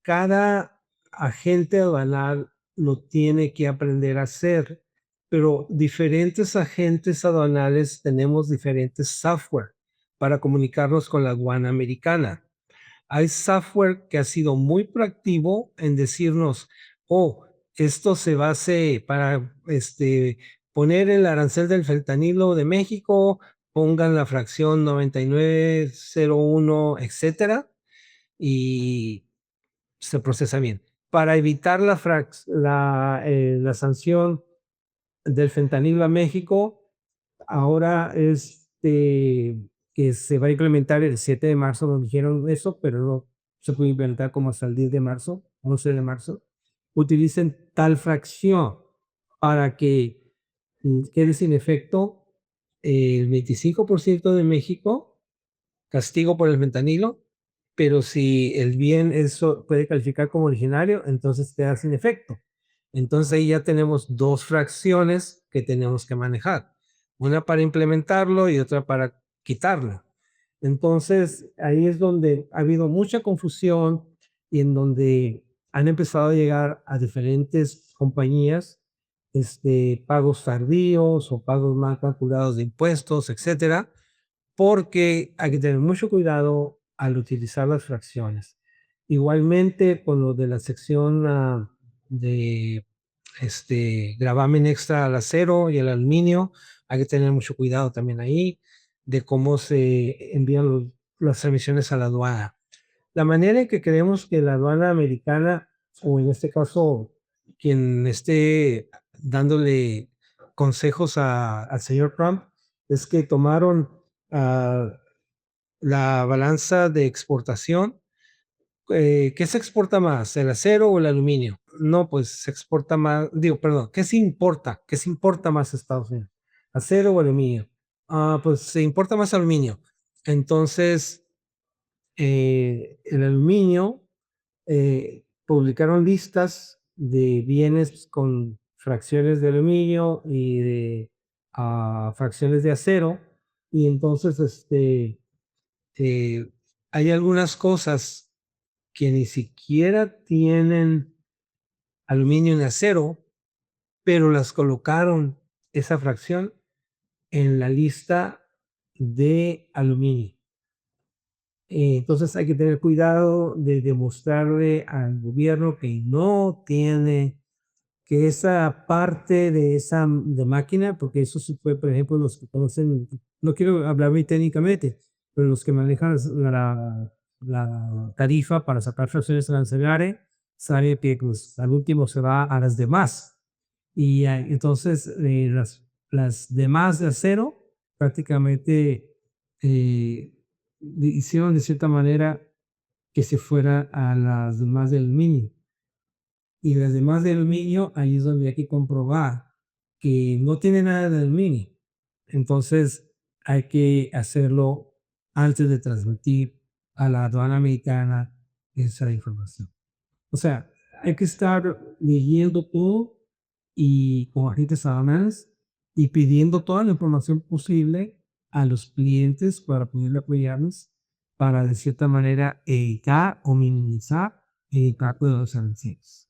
cada agente aduanal lo tiene que aprender a hacer, pero diferentes agentes aduanales tenemos diferentes software para comunicarnos con la aduana americana. Hay software que ha sido muy proactivo en decirnos, oh, esto se base para poner el arancel del fentanilo de México, pongan la fracción 9901, etcétera, y se procesa bien. Para evitar la sanción del fentanilo a México, ahora que se va a implementar el 7 de marzo, nos dijeron eso, pero no se puede implementar como hasta el 10 de marzo, 11 de marzo. Utilicen tal fracción para que quede sin efecto el 25% de México, castigo por el fentanilo, pero si el bien eso puede calificar como originario, entonces queda sin efecto. Entonces ahí ya tenemos dos fracciones que tenemos que manejar, una para implementarlo y otra para quitarlo. Entonces ahí es donde ha habido mucha confusión y en donde han empezado a llegar a diferentes compañías pagos tardíos o pagos mal calculados de impuestos, etcétera, porque hay que tener mucho cuidado al utilizar las fracciones. Igualmente, con lo de la sección de gravamen extra al acero y al aluminio, hay que tener mucho cuidado también ahí de cómo se envían las emisiones a la aduana. La manera en que creemos que la aduana americana, o en este caso, quien esté dándole consejos al señor Trump, es que tomaron la balanza de exportación. ¿Qué se exporta más, el acero o el aluminio? No, pues se exporta más, digo, perdón, ¿qué se importa? ¿Qué se importa más a Estados Unidos? ¿Acero o aluminio? Pues se importa más aluminio. Entonces, el aluminio, publicaron listas de bienes con fracciones de aluminio y de fracciones de acero, y entonces eh, hay algunas cosas que ni siquiera tienen aluminio ni acero, pero las colocaron esa fracción en la lista de aluminio. Entonces hay que tener cuidado de demostrarle al gobierno que no tiene, que esa parte de esa de máquina, porque eso se fue, por ejemplo, los que conocen, no quiero hablar muy técnicamente, pero los que manejan la tarifa para sacar fracciones arancelarias, sabe que pues, al último se va a las demás. Y entonces las demás de acero prácticamente hicieron de cierta manera que se fuera a las demás de aluminio. Y las demás de aluminio, ahí es donde hay que comprobar que no tiene nada de aluminio. Entonces hay que hacerlo antes de transmitir a la aduana americana esa información. O sea, hay que estar leyendo todo y con agentes aduanales y pidiendo toda la información posible a los clientes para poder apoyarnos para de cierta manera evitar o minimizar el impacto de los aranceles.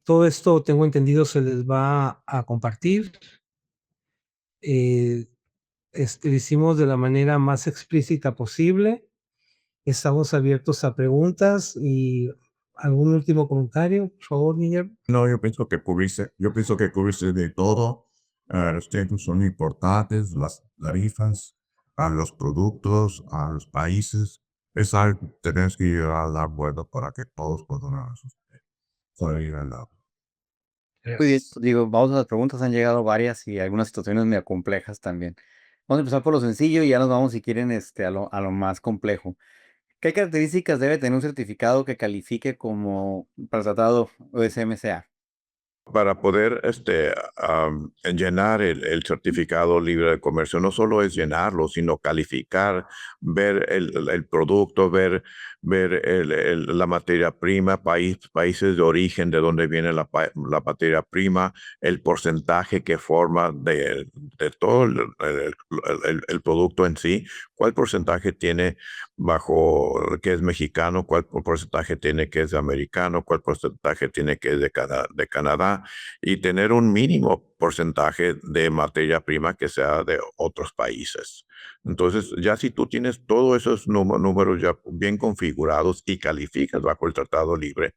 Todo esto, tengo entendido, se les va a compartir. Lo hicimos de la manera más explícita posible. Estamos abiertos a preguntas y algún último comentario, por favor, Guillermo. No, yo pienso que cubriste de todo. Los tiempos son importantes, las tarifas, a los productos, a los países. Es algo que tenemos que llegar al acuerdo para que todos podamos salir al lado. Muy bien, digo, vamos a las preguntas, han llegado varias y algunas situaciones medio complejas también. Vamos a empezar por lo sencillo y ya nos vamos, si quieren, a lo más complejo. ¿Qué características debe tener un certificado que califique como para el tratado USMCA? Para poder llenar el certificado libre de comercio, no solo es llenarlo, sino calificar, ver el producto, ver la materia prima, países de origen de donde viene la materia prima, el porcentaje que forma de todo el producto en sí, cuál porcentaje tiene bajo que es mexicano, cuál porcentaje tiene que es americano, cuál porcentaje tiene que es de Canadá, y tener un mínimo porcentaje de materia prima que sea de otros países. Entonces, ya si tú tienes todos esos números ya bien configurados y calificas bajo el Tratado Libre,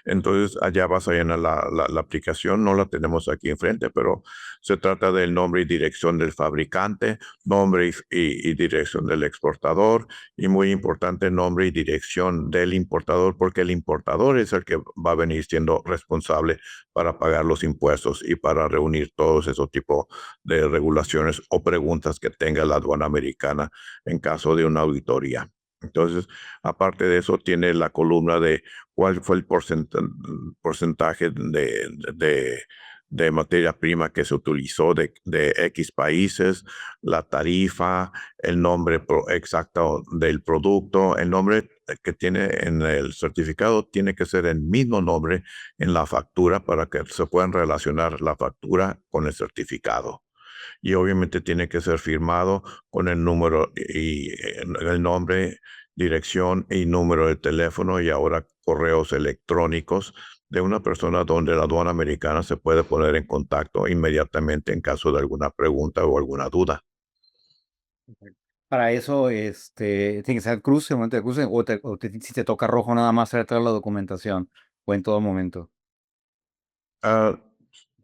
entonces allá vas a llenar la aplicación. No la tenemos aquí enfrente, pero se trata del nombre y dirección del fabricante, nombre y dirección del exportador, y muy importante, nombre y dirección del importador, porque el importador es el que va a venir siendo responsable para pagar los impuestos y para reunir todos esos tipos de regulaciones o preguntas que tenga la aduana americana en caso de una auditoría. Entonces, aparte de eso, tiene la columna de cuál fue el porcentaje de materia prima que se utilizó de X países, la tarifa, el nombre exacto del producto, el nombre que tiene en el certificado tiene que ser el mismo nombre en la factura para que se puedan relacionar la factura con el certificado. Y obviamente tiene que ser firmado con el número y el nombre, dirección y número de teléfono, y ahora correos electrónicos de una persona donde la aduana americana se puede poner en contacto inmediatamente en caso de alguna pregunta o alguna duda. Para eso, tiene que ser cruce, momento de cruce, si te toca rojo nada más hacer toda la documentación, o en todo momento. Ah,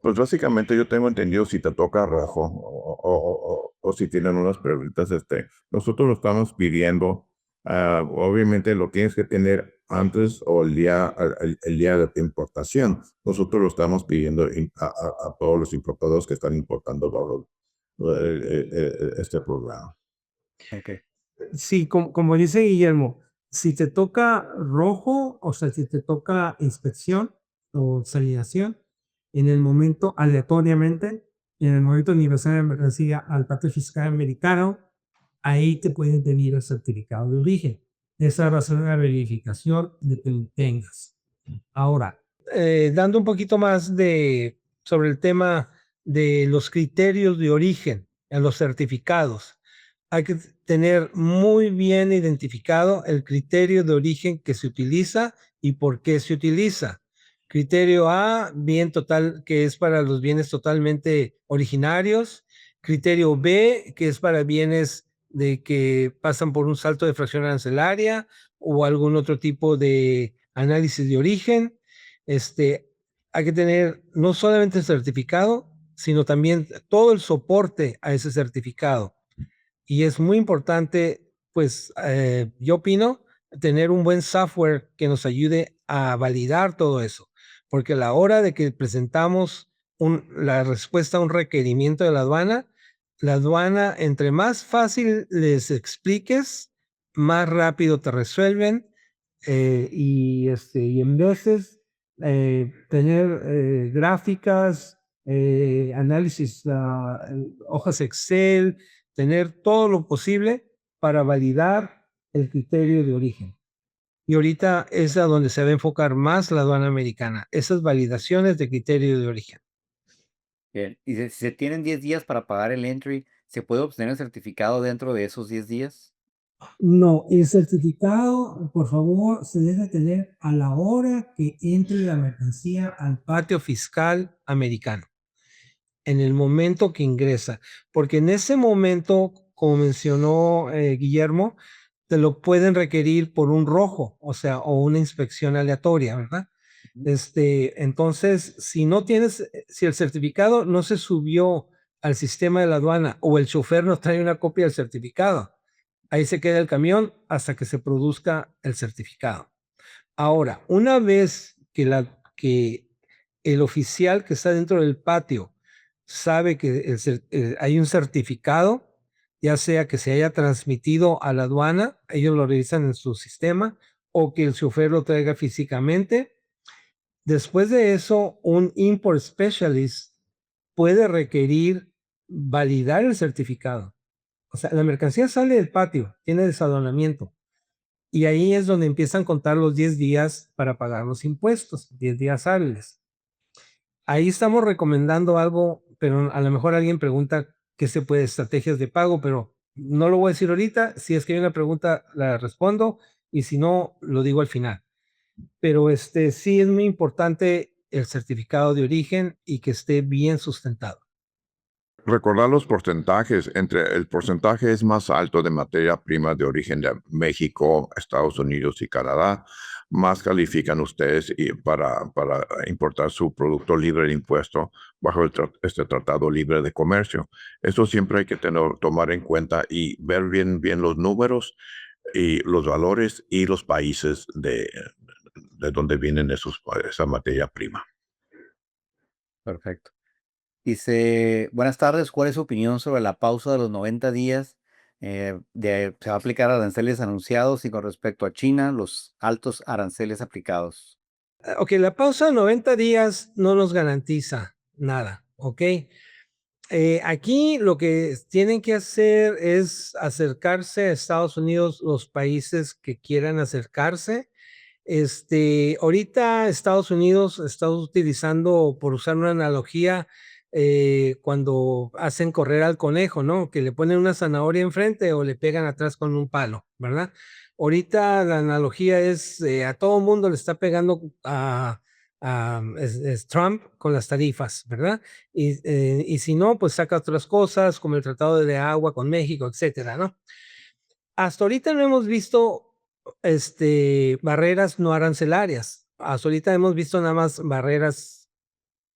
pues básicamente yo tengo entendido si te toca rojo o si tienen unas preguntas, nosotros lo estamos pidiendo. Obviamente lo tienes que tener antes o el día de tu importación. Nosotros lo estamos pidiendo a todos los importadores que están importando bajo este programa. Okay. Sí, como dice Guillermo, si te toca rojo, o sea, si te toca inspección o salidación, en el momento aleatoriamente, en el momento de ingresar de mercancía al pacto fiscal americano, ahí te pueden pedir el certificado de origen. Esa va a ser una verificación de que lo tengas. Ahora, dando un poquito más sobre el tema de los criterios de origen en los certificados, hay que tener muy bien identificado el criterio de origen que se utiliza y por qué se utiliza. Criterio A, bien total, que es para los bienes totalmente originarios. Criterio B, que es para bienes de que pasan por un salto de fracción arancelaria o algún otro tipo de análisis de origen. Hay que tener no solamente el certificado, sino también todo el soporte a ese certificado. Y es muy importante, pues yo opino, tener un buen software que nos ayude a validar todo eso, porque a la hora de que presentamos la respuesta a un requerimiento de la aduana, entre más fácil les expliques, más rápido te resuelven, y en veces tener gráficas, análisis, hojas Excel, tener todo lo posible para validar el criterio de origen. Y ahorita es a donde se va a enfocar más la aduana americana, esas validaciones de criterio de origen. Bien. Y si se tienen 10 días para pagar el entry, ¿se puede obtener el certificado dentro de esos 10 días? No, el certificado, por favor, se debe tener a la hora que entre la mercancía al patio fiscal americano, en el momento que ingresa, porque en ese momento, como mencionó Guillermo, te lo pueden requerir por un rojo, o sea, o una inspección aleatoria, ¿verdad? Ujú. Entonces, si no tienes, si el certificado no se subió al sistema de la aduana o el chofer no trae una copia del certificado, ahí se queda el camión hasta que se produzca el certificado. Ahora, una vez que el oficial que está dentro del patio sabe que hay un certificado, ya sea que se haya transmitido a la aduana, ellos lo revisan en su sistema, o que el chofer lo traiga físicamente. Después de eso, un import specialist puede requerir validar el certificado. O sea, la mercancía sale del patio, tiene desadonamiento. Y ahí es donde empiezan a contar los 10 días para pagar los impuestos, 10 días hábiles. Ahí estamos recomendando algo, pero a lo mejor alguien pregunta qué se puede, estrategias de pago, pero no lo voy a decir ahorita. Si es que hay una pregunta, la respondo, y si no, lo digo al final. Pero sí es muy importante el certificado de origen y que esté bien sustentado. Recordar los porcentajes. El porcentaje es más alto de materia prima de origen de México, Estados Unidos y Canadá, más califican ustedes para importar su producto libre de impuesto bajo este tratado libre de comercio. Eso siempre hay que tomar en cuenta y ver bien los números y los valores y los países de donde vienen esa materia prima. Perfecto. Dice, buenas tardes, ¿cuál es su opinión sobre la pausa de los 90 días? Se va a aplicar aranceles anunciados y con respecto a China, los altos aranceles aplicados. Ok, la pausa de 90 días no nos garantiza nada, ¿ok? Aquí lo que tienen que hacer es acercarse a Estados Unidos, los países que quieran acercarse. Ahorita Estados Unidos está utilizando, por usar una analogía, cuando hacen correr al conejo, ¿no? Que le ponen una zanahoria enfrente o le pegan atrás con un palo, ¿verdad? Ahorita la analogía es a todo mundo le está pegando es Trump con las tarifas, ¿verdad? Y si no, pues saca otras cosas como el Tratado de Agua con México, etcétera, ¿no? Hasta ahorita no hemos visto barreras no arancelarias. Hasta ahorita hemos visto nada más barreras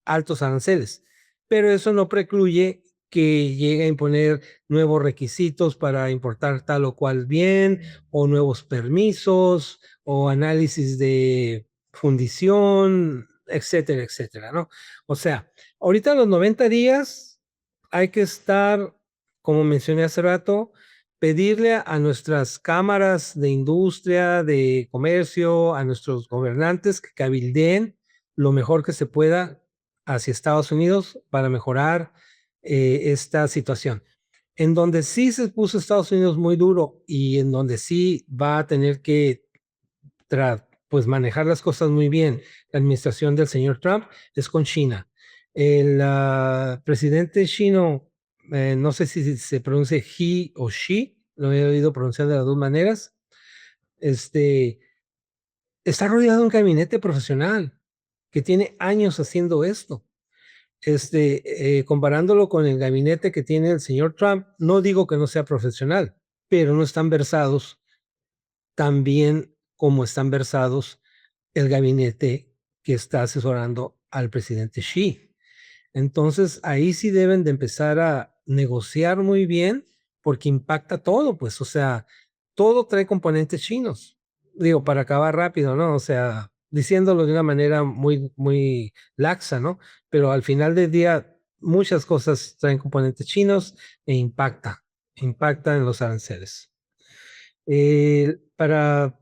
altos aranceles, pero eso no precluye que llegue a imponer nuevos requisitos para importar tal o cual bien, o nuevos permisos, o análisis de fundición, etcétera, etcétera, ¿no? O sea, ahorita los 90 días hay que estar, como mencioné hace rato, pedirle a nuestras cámaras de industria, de comercio, a nuestros gobernantes que cabildeen lo mejor que se pueda hacia Estados Unidos para mejorar esta situación. En donde sí se puso Estados Unidos muy duro y en donde sí va a tener que pues manejar las cosas muy bien la administración del señor Trump es con China. El presidente chino, no sé si se pronuncia he o she, lo he oído pronunciar de las dos maneras, está rodeado de un gabinete profesional que tiene años haciendo esto. Comparándolo con el gabinete que tiene el señor Trump, no digo que no sea profesional, pero no están versados tan bien como están versados el gabinete que está asesorando al presidente Xi. Entonces, ahí sí deben de empezar a negociar muy bien porque impacta todo, pues, o sea, todo trae componentes chinos. Digo, para acabar rápido, ¿no? O sea, diciéndolo de una manera muy, muy laxa, ¿no? Pero al final del día, muchas cosas traen componentes chinos e impacta en los aranceles. Para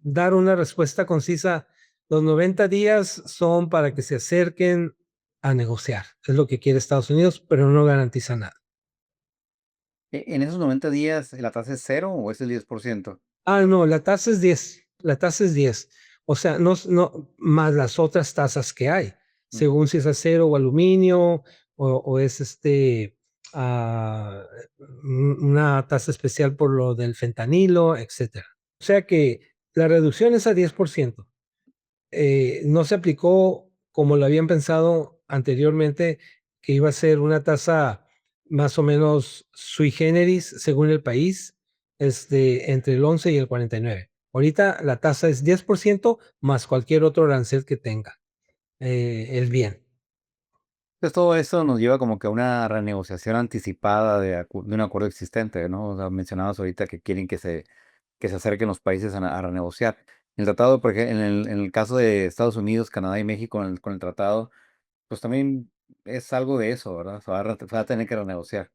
dar una respuesta concisa, los 90 días son para que se acerquen a negociar. Es lo que quiere Estados Unidos, pero no garantiza nada. ¿En esos 90 días la tasa es cero o es el 10%? No, la tasa es 10. La tasa es 10. O sea, no más las otras tasas que hay, según si es acero o aluminio o es ah, una tasa especial por lo del fentanilo, etcétera. O sea que la reducción es a 10%. No se aplicó como lo habían pensado anteriormente, que iba a ser una tasa más o menos sui generis según el país, entre el 11 y el 49. Ahorita la tasa es 10% más cualquier otro arancel que tenga el bien. Entonces, todo eso nos lleva como que a una renegociación anticipada de un acuerdo existente, ¿no? O sea, mencionabas ahorita que quieren que se acerquen los países a renegociar. El tratado, por ejemplo, en el caso de Estados Unidos, Canadá y México, con el tratado, pues también es algo de eso, ¿verdad? Se va a tener que renegociar.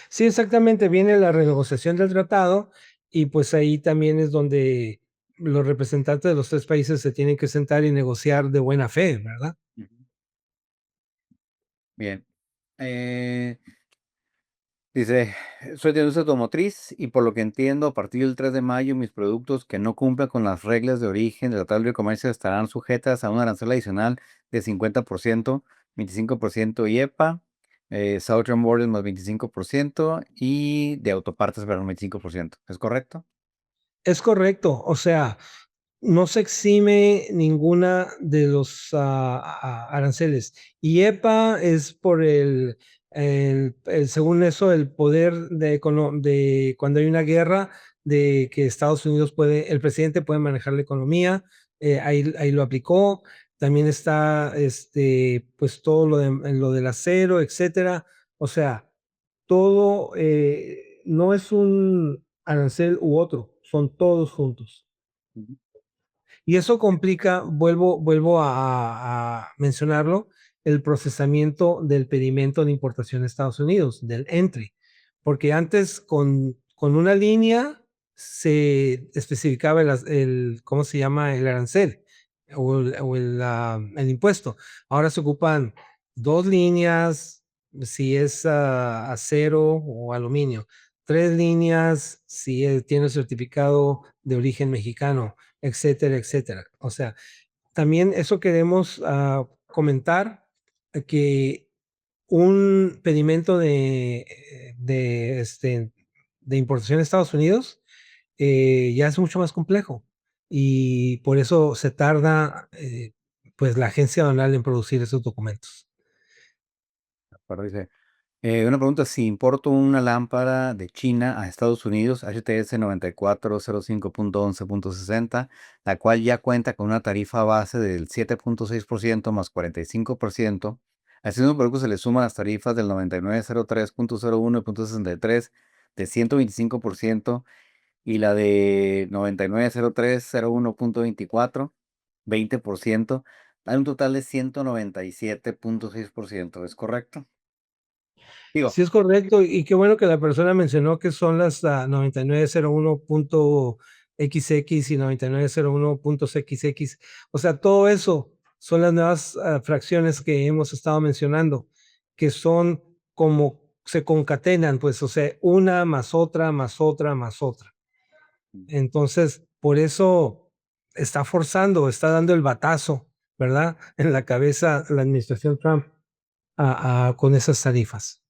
Sí, exactamente, viene la renegociación del tratado y pues ahí también es donde los representantes de los 3 países se tienen que sentar y negociar de buena fe, ¿verdad? Ujú. Bien. Eh, Dice, soy de industria automotriz y por lo que entiendo, a partir del 3 de mayo, mis productos que no cumplan con las reglas de origen del Tratado de Libre Comercio estarán sujetas a un arancel adicional de 50%, 25% IEPA, Southern Borders más 25% y de autopartes para un 25%. ¿Es correcto? Es correcto, o sea, no se exime ninguna de los, aranceles. IEPA es por según eso, el poder de cuando hay una guerra, de que Estados Unidos el presidente puede manejar la economía, ahí lo aplicó. También está, pues, todo lo del acero, etcétera. O sea, todo, no es un arancel u otro, son todos juntos. Ujú. Y eso complica, vuelvo a mencionarlo, el procesamiento del pedimento de importación a Estados Unidos, del entry, porque antes con una línea se especificaba ¿cómo se llama? El arancel o el impuesto. Ahora se ocupan 2 líneas, si es, acero o aluminio, 3 líneas si, tiene certificado de origen mexicano, etcétera, etcétera. O sea, también eso queremos, comentar, que un pedimento de importación a Estados Unidos, ya es mucho más complejo y por eso se tarda, pues, la agencia aduanal en producir esos documentos. Pero dice, una pregunta, si importo una lámpara de China a Estados Unidos, HTS 9405.11.60, la cual ya cuenta con una tarifa base del 7.6% más 45%, a este mismo producto se le suman las tarifas del 9903.01 y punto 63 de 125% y la de 990301.24, 20%, da un total de 197.6%, ¿es correcto? Digo, Sí, es correcto, y qué bueno que la persona mencionó que son las, 9901.XX y 9901.xx. O sea, todo eso son las nuevas, fracciones que hemos estado mencionando, que son como se concatenan, pues, o sea, una más otra, más otra, más otra. Entonces, por eso está forzando, está dando el batazo, ¿verdad? En la cabeza la administración Trump con esas tarifas.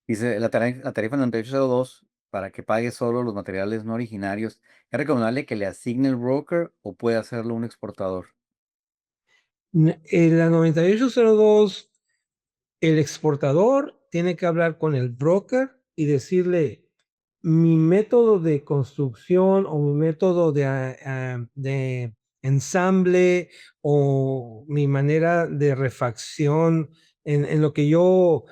dice la tarifa 9802 para que pague solo los materiales no originarios. ¿Es recomendable que le asigne el broker o puede hacerlo un exportador? En la 9802, el exportador tiene que hablar con el broker y decirle: "Mi método de construcción o mi método de ensamble o mi manera de refacción en lo que yo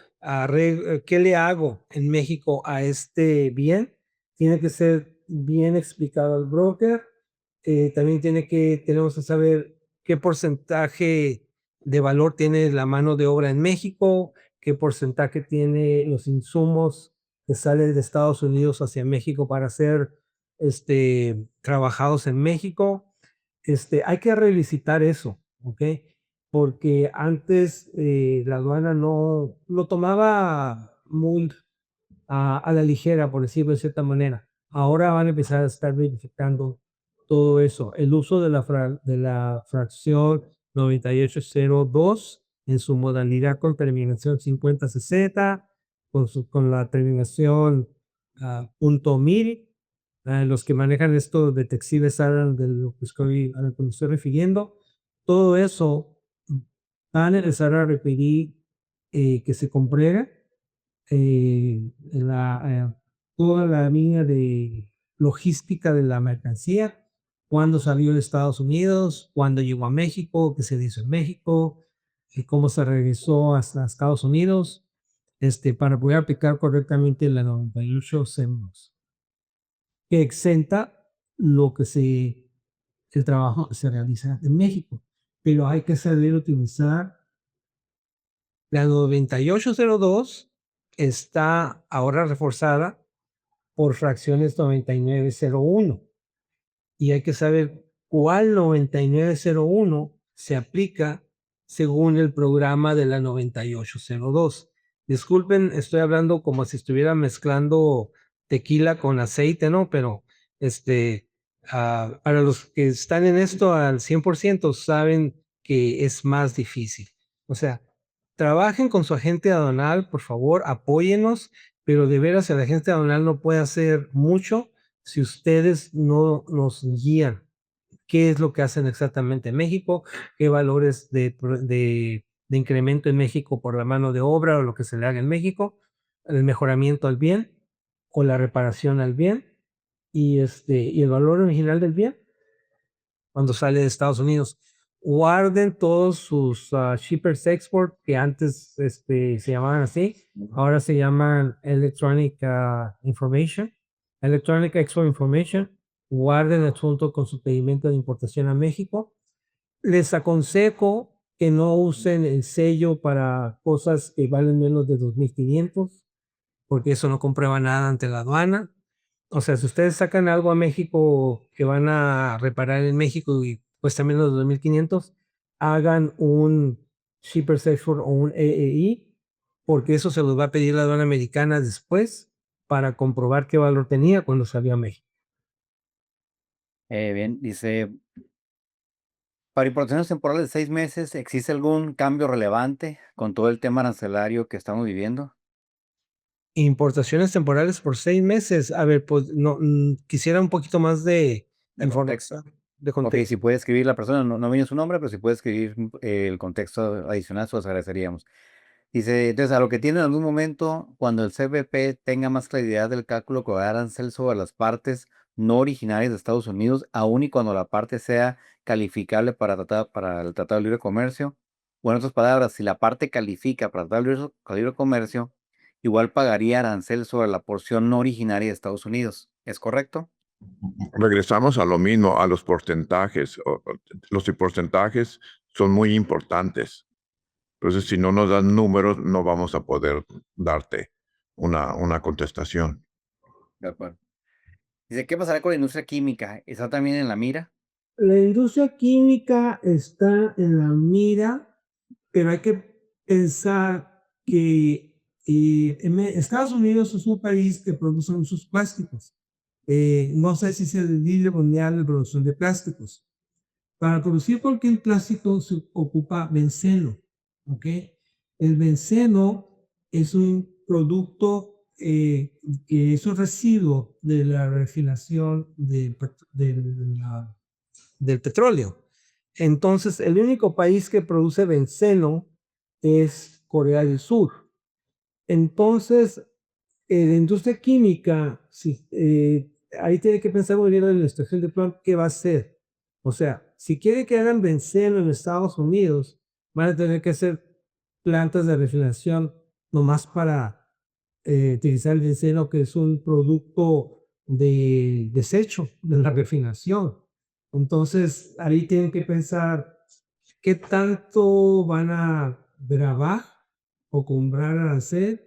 ¿qué le hago en México a este bien?". Tiene que ser bien explicado al broker. También tenemos que saber qué porcentaje de valor tiene la mano de obra en México, qué porcentaje tiene los insumos que salen de Estados Unidos hacia México para ser, trabajados en México. Hay que revisitar eso, ¿ok? Porque antes, la aduana no lo tomaba muy a la ligera, por decirlo de cierta manera. Ahora van a empezar a estar verificando todo eso. El uso de la fracción 9802 en su modalidad con terminación 5060, con la terminación, punto .mil, los que manejan esto de Texive saben de lo que a lo que me estoy refiriendo. Todo eso van a empezar a requerir, que se compruebe, toda la línea de logística de la mercancía, cuándo salió de Estados Unidos, cuándo llegó a México, qué se hizo en México, y cómo se regresó hasta Estados Unidos, para poder aplicar correctamente la 98 CEMOS, que exenta lo que el trabajo que se realiza en México, pero hay que saber utilizar la 9802. Está ahora reforzada por fracciones 9901 y hay que saber cuál 9901 se aplica según el programa de la 9802. Disculpen, estoy hablando como si estuviera mezclando tequila con aceite, ¿no? Pero para los que están en esto al 100% saben que es más difícil. O sea, trabajen con su agente aduanal, por favor, apóyenos, pero de veras el agente aduanal no puede hacer mucho si ustedes no nos guían. ¿Qué es lo que hacen exactamente en México? ¿Qué valores de incremento en México por la mano de obra o lo que se le haga en México? El mejoramiento al bien o la reparación al bien y el valor original del bien cuando sale de Estados Unidos. Guarden todos sus shippers export que antes se llamaban así, ahora se llaman Electronic Export Information. Guarden adjunto con su pedimento de importación a México. Les aconsejo que no usen el sello para cosas que valen menos de 2,500, porque eso no comprueba nada ante la aduana. O sea, si ustedes sacan algo a México que van a reparar en México y cuesta menos de 2,500, hagan un Shipper's Export o un EEI, porque eso se los va a pedir la aduana americana después para comprobar qué valor tenía cuando salió a México. Bien, dice, para importaciones temporales de 6 meses, ¿existe algún cambio relevante con todo el tema arancelario que estamos viviendo? Importaciones temporales por 6 meses. A ver, pues no, quisiera un poquito más de De contexto. información, de Ok, contexto. si puede escribir la persona, no viene su nombre, pero si puede escribir el contexto adicional, se los agradeceríamos. Dice, entonces, a lo que tiene en algún momento, cuando el CBP tenga más claridad del cálculo que va a dar arancel sobre las partes no originarias de Estados Unidos, aun y cuando la parte sea calificable para el Tratado de Libre Comercio, o en otras palabras, si la parte califica para el Tratado de Libre Comercio, igual pagaría arancel sobre la porción no originaria de Estados Unidos. ¿Es correcto? Regresamos a lo mismo, a los porcentajes. Los porcentajes son muy importantes. Entonces, si no nos dan números, no vamos a poder darte una contestación. De acuerdo. Dice, ¿qué pasará con la industria química? ¿Está también en la mira? La industria química está en la mira, pero hay que pensar que Estados Unidos es un país que produce muchos plásticos. No sé si es el líder mundial de producción de plásticos. Para producir cualquier plástico se ocupa benceno, ¿ok? El benceno es un producto que es un residuo de la refinación del petróleo. Entonces, el único país que produce benceno es Corea del Sur. Entonces, la industria química, sí, ahí tiene que pensar muy bien en la estrategia de plan qué va a hacer. O sea, si quiere que hagan benceno en Estados Unidos, van a tener que hacer plantas de refinación nomás para utilizar el benceno, que es un producto de desecho de la refinación. Entonces, ahí tienen que pensar qué tanto van a grabar o comprar arancel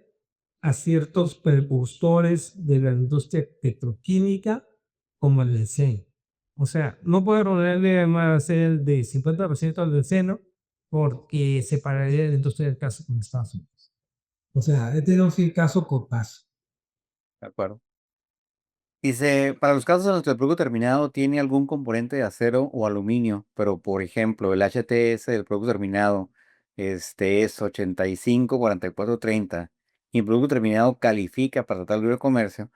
a ciertos precursores de la industria petroquímica como el benceno. O sea, no puede ponerle más arancel de 50% al benceno porque separaría la industria del caso con Estados Unidos. O sea, tenemos que ir caso por paso. De acuerdo. Dice, para los casos en los que el producto terminado tiene algún componente de acero o aluminio, pero por ejemplo el HTS del producto terminado es 854430 y el producto terminado califica para tratar de libre comercio,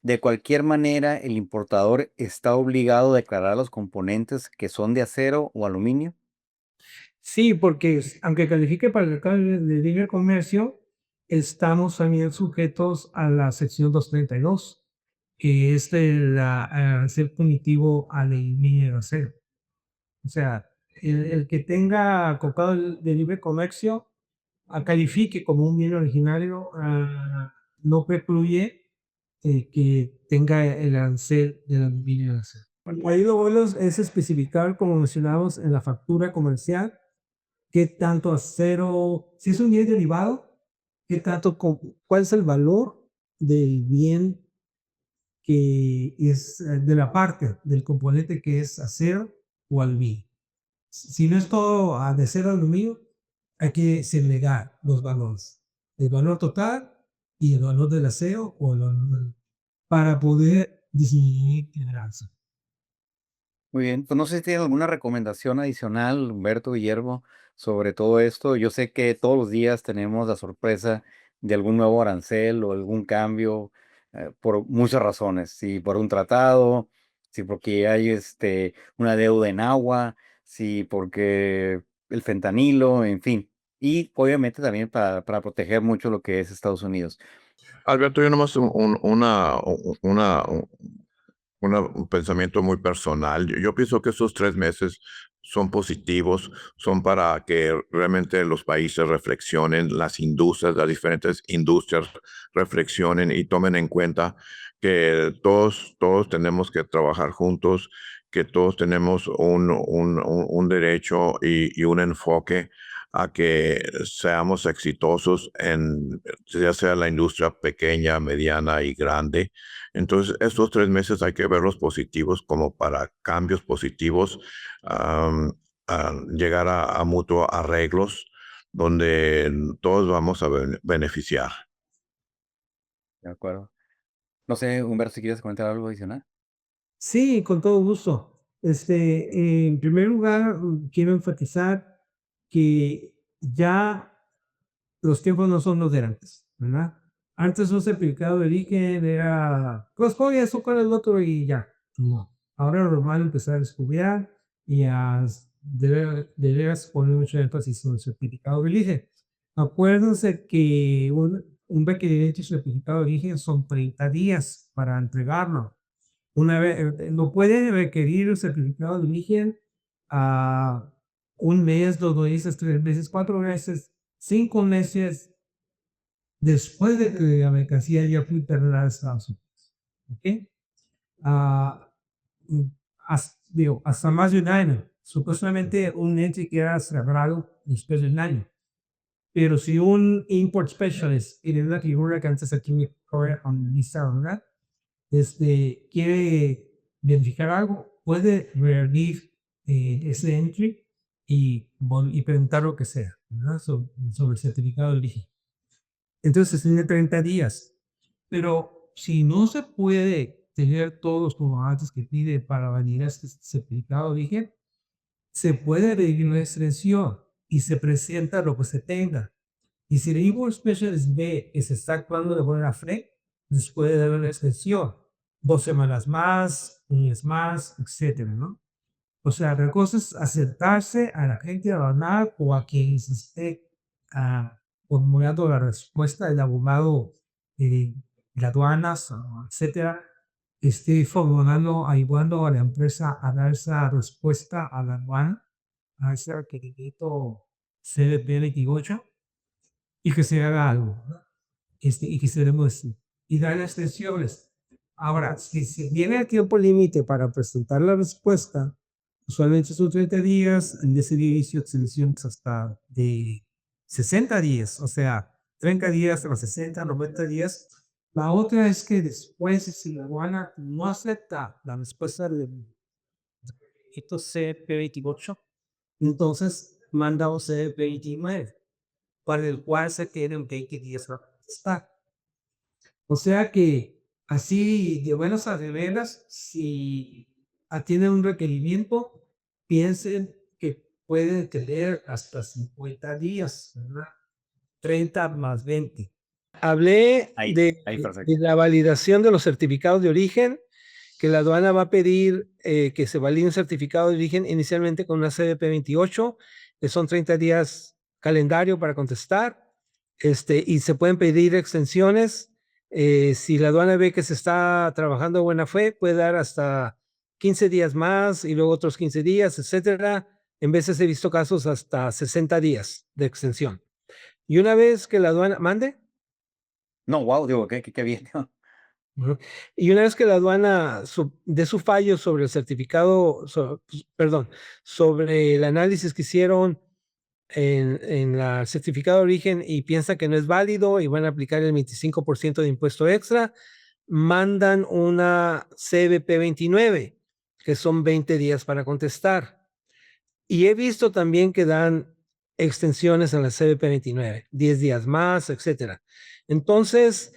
de cualquier manera el importador está obligado a declarar los componentes que son de acero o aluminio. Sí, porque aunque califique para el mercado de libre comercio, estamos también sujetos a la sección 232, que es el arancel punitivo al aluminio y al acero. O sea, el que tenga tratado de libre comercio califique como un bien originario, no precluye que tenga el arancel del aluminio y el acero. Ahí lo bueno es especificar, como mencionamos en la factura comercial, qué tanto acero, si es un bien derivado, qué tanto, cuál es el valor del bien que es de la parte del componente que es acero o aluminio. Si no es todo de acero o aluminio, hay que segregar los valores, el valor total y el valor del acero o el valor para poder disminuir el alza. Muy bien, pues no sé si tienen alguna recomendación adicional, Humberto, Guillermo, sobre todo esto. Yo sé que todos los días tenemos la sorpresa de algún nuevo arancel o algún cambio por muchas razones. Si por un tratado, si porque hay una deuda en agua, si porque el fentanilo, en fin. Y obviamente también para proteger mucho lo que es Estados Unidos. Alberto, yo nomás un pensamiento muy personal. Yo pienso que estos 3 meses son positivos, son para que realmente los países reflexionen, las industrias, las diferentes industrias reflexionen y tomen en cuenta que todos tenemos que trabajar juntos, que todos tenemos un derecho y un enfoque a que seamos exitosos en ya sea la industria pequeña, mediana y grande. Entonces, estos 3 meses hay que verlos positivos como para cambios positivos, llegar a mutuos arreglos donde todos vamos a beneficiar. ¿De acuerdo? No sé, Humberto, si quieres comentar algo adicional. Sí, con todo gusto. En primer lugar, quiero enfatizar que ya los tiempos no son los de antes, ¿verdad? Antes un certificado de origen era, pues oye, eso con el otro y ya. No. Ahora es normal empezar a estudiar y debes poner mucho énfasis en el certificado de origen. Acuérdense que un requerimiento de certificado de origen son 30 días para entregarlo. Una vez, no puede requerir el certificado de origen a un mes, 2 meses, 3 meses, 4 meses, 5 meses después de que la mercancía ya fue internada a Estados Unidos. ¿Ok? Ah, mm, hasta más de un año. Supuestamente un ente queda cerrado después de un año. Pero si un import specialist, y de una figura que antes aquí me corre en lista, ¿verdad? Quiere verificar algo, puede reabrir ese entry y preguntar lo que sea, ¿verdad? Sobre el certificado de origen. Entonces tiene 30 días. Pero si no se puede tener todos los comprobantes que pide para validar este certificado de origen, se puede pedir una extensión y se presenta lo que se tenga. Y si el import specialist ve que se está actuando de buena fe, les puede dar una extensión. 2 semanas más, un mes más, etcétera, ¿no? O sea, la cosa es acercarse a la gente aduanal o a quien se esté formulando la respuesta del abogado de aduanas, etcétera, esté formulando, ayudando a la empresa a dar esa respuesta a la aduana, a ese requerimiento CBP 28 y que se haga algo, ¿no? Y que se demuestre y dar extensiones. Ahora, si viene el tiempo límite para presentar la respuesta, usualmente son 30 días, en ese inicio extensiones hasta de 60 días, o sea, 30 días a los 60, 90 días. La otra es que después, si la aduana no acepta la respuesta del requerimiento CP28, entonces manda un CP29 para el cual se tienen 20 días para contestar. O sea que así, de buenas a primeras, si atienden un requerimiento, piensen que pueden tener hasta 50 días, ¿verdad? 30 más 20. Hablé Ahí, ahí, perfecto. de la validación de los certificados de origen, que la aduana va a pedir que se valide un certificado de origen inicialmente con una CBP 28, que son 30 días calendario para contestar, y se pueden pedir extensiones. Si la aduana ve que se está trabajando de buena fe, puede dar hasta 15 días más y luego otros 15 días, etcétera, En veces he visto casos hasta 60 días de extensión. Y una vez que la aduana, mande. No, wow, digo, qué bien. Ujú. Y una vez que la aduana dé su fallo sobre el certificado, perdón, sobre el análisis que hicieron en la certificado de origen y piensa que no es válido y van a aplicar el 25% de impuesto extra, mandan una CBP 29, que son 20 días para contestar. Y he visto también que dan extensiones en la CBP 29, 10 días más, etcétera. Entonces,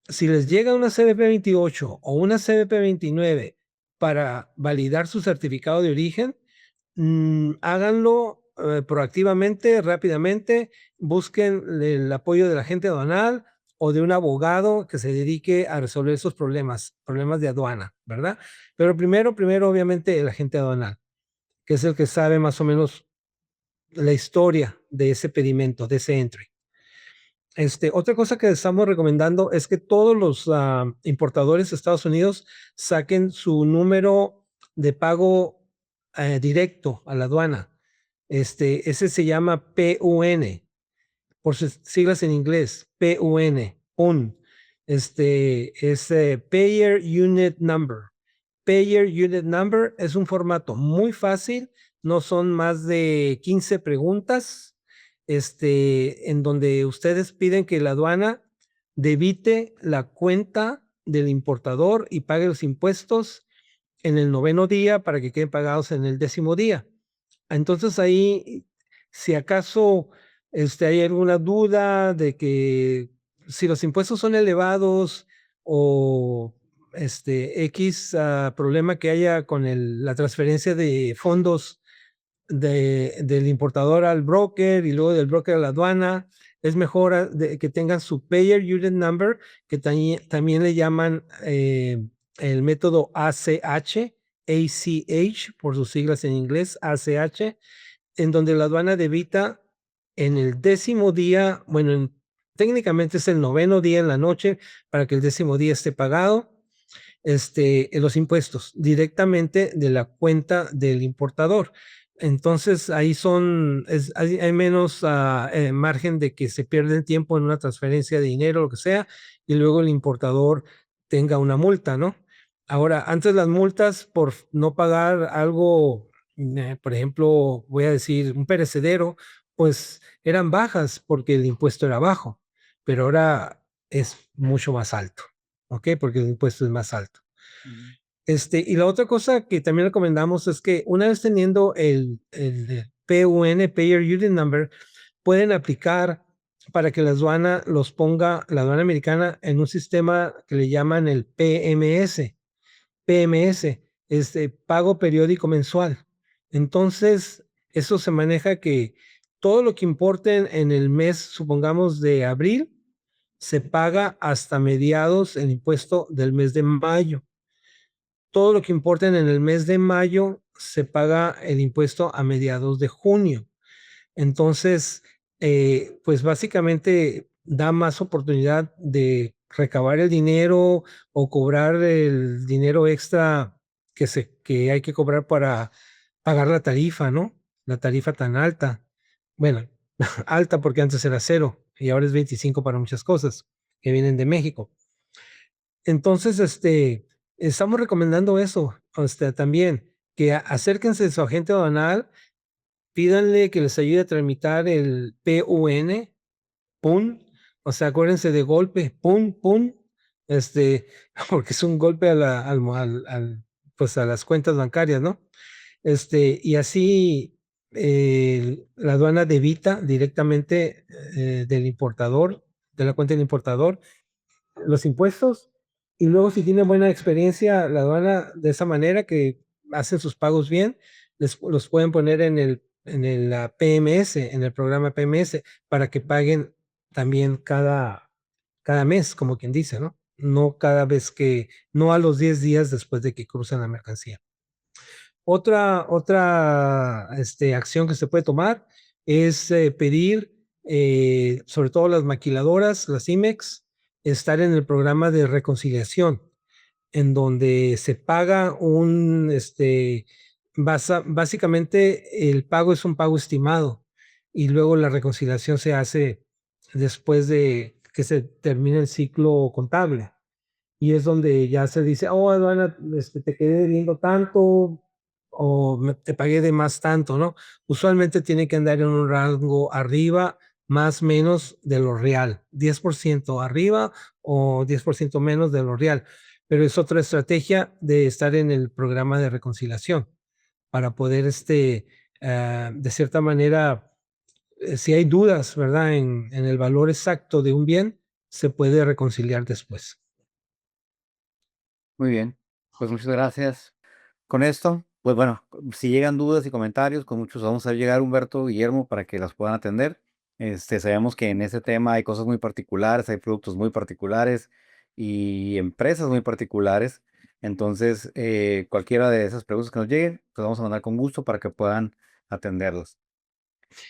si les llega una CBP 28 o una CBP 29 para validar su certificado de origen, háganlo proactivamente, rápidamente, busquen el apoyo del agente aduanal o de un abogado que se dedique a resolver esos problemas de aduana, ¿verdad? Pero primero, obviamente, el agente aduanal, que es el que sabe más o menos la historia de ese pedimento, de ese entry. Otra cosa que estamos recomendando es que todos los importadores de Estados Unidos saquen su número de pago directo a la aduana. Ese se llama PUN, por sus siglas en inglés, PUN, PUN. Es Payer Unit Number. Payer Unit Number es un formato muy fácil, no son más de 15 preguntas, en donde ustedes piden que la aduana debite la cuenta del importador y pague los impuestos en el 9º día para que queden pagados en el 10º día. Entonces ahí, si acaso hay alguna duda de que si los impuestos son elevados o X problema que haya con la transferencia de fondos del importador al broker y luego del broker a la aduana, es mejor que tengan su Payer Unit Number, que también le llaman el método ACH, por sus siglas en inglés, ACH, en donde la aduana debita en el 10º día, bueno, técnicamente es el 9º día en la noche para que el 10º día esté pagado, los impuestos directamente de la cuenta del importador. Entonces ahí hay menos margen de que se pierda el tiempo en una transferencia de dinero, lo que sea, y luego el importador tenga una multa, ¿no? Ahora, antes las multas por no pagar algo, por ejemplo, voy a decir un perecedero, pues eran bajas porque el impuesto era bajo, pero ahora es mucho más alto, ¿ok? Porque el impuesto es más alto. Y la otra cosa que también recomendamos es que una vez teniendo el PUN, Payer Unit Number, pueden aplicar para que la aduana los ponga, la aduana americana, en un sistema que le llaman el PMS. PMS, es de pago periódico mensual. Entonces, eso se maneja que todo lo que importen en el mes, supongamos de abril, se paga hasta mediados el impuesto del mes de mayo. Todo lo que importen en el mes de mayo se paga el impuesto a mediados de junio. Entonces, pues básicamente da más oportunidad de recabar el dinero o cobrar el dinero extra que hay que cobrar para pagar la tarifa, ¿no? La tarifa tan alta. Bueno, alta porque antes era 0 y ahora es 25 para muchas cosas que vienen de México. Entonces, estamos recomendando eso, también, que acérquense a su agente aduanal, pídanle que les ayude a tramitar el PUN, o sea, acuérdense de golpe, PUN, porque es un golpe pues a las cuentas bancarias, ¿no? Y así la aduana debita directamente del importador, de la cuenta del importador, los impuestos, y luego si tienen buena experiencia la aduana de esa manera que hacen sus pagos bien, los pueden poner en el PMS, en el programa PMS, para que paguen también cada mes, como quien dice, ¿no? No cada vez no a los 10 días después de que cruzan la mercancía. Otra acción que se puede tomar es pedir, sobre todo las maquiladoras, las IMEX, estar en el programa de reconciliación, en donde se paga básicamente el pago es un pago estimado y luego la reconciliación se hace después de que se termine el ciclo contable. Y es donde ya se dice: "Oh, aduana, te quedé debiendo tanto, o te pagué de más tanto", ¿no? Usualmente tiene que andar en un rango arriba, más menos de lo real, 10% arriba o 10% menos de lo real. Pero es otra estrategia de estar en el programa de reconciliación para poder, de cierta manera, si hay dudas, ¿verdad? En el valor exacto de un bien, se puede reconciliar después. Muy bien, pues muchas gracias. Con esto, pues bueno, si llegan dudas y comentarios, con muchos vamos a llegar Humberto, Guillermo, para que las puedan atender. Sabemos que en ese tema hay cosas muy particulares, hay productos muy particulares y empresas muy particulares. Entonces, cualquiera de esas preguntas que nos lleguen, pues vamos a mandar con gusto para que puedan atenderlas.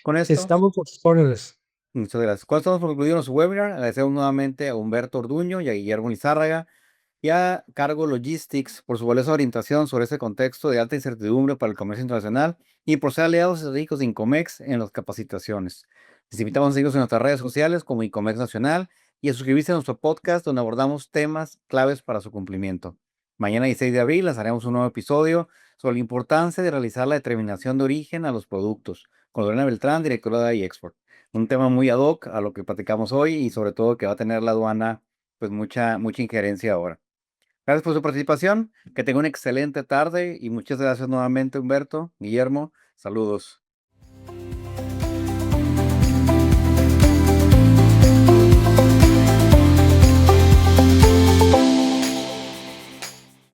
Con esto, Estamos a sus órdenes. muchas gracias. Con esto estamos por concluido nuestro webinar. Agradecemos nuevamente a Humberto Orduño y a Guillermo Lizárraga y a Cargo Logistics por su valiosa orientación sobre este contexto de alta incertidumbre para el comercio internacional y por ser aliados estratégicos de Incomex en las capacitaciones. Les invitamos a seguirnos en nuestras redes sociales como Incomex Nacional y a suscribirse a nuestro podcast donde abordamos temas claves para su cumplimiento. Mañana 16 de abril lanzaremos un nuevo episodio sobre la importancia de realizar la determinación de origen a los productos con Lorena Beltrán, directora de iExport. Un tema muy ad hoc a lo que platicamos hoy y sobre todo que va a tener la aduana pues mucha injerencia ahora. Gracias por su participación. Que tenga una excelente tarde y muchas gracias nuevamente, Humberto, Guillermo. Saludos.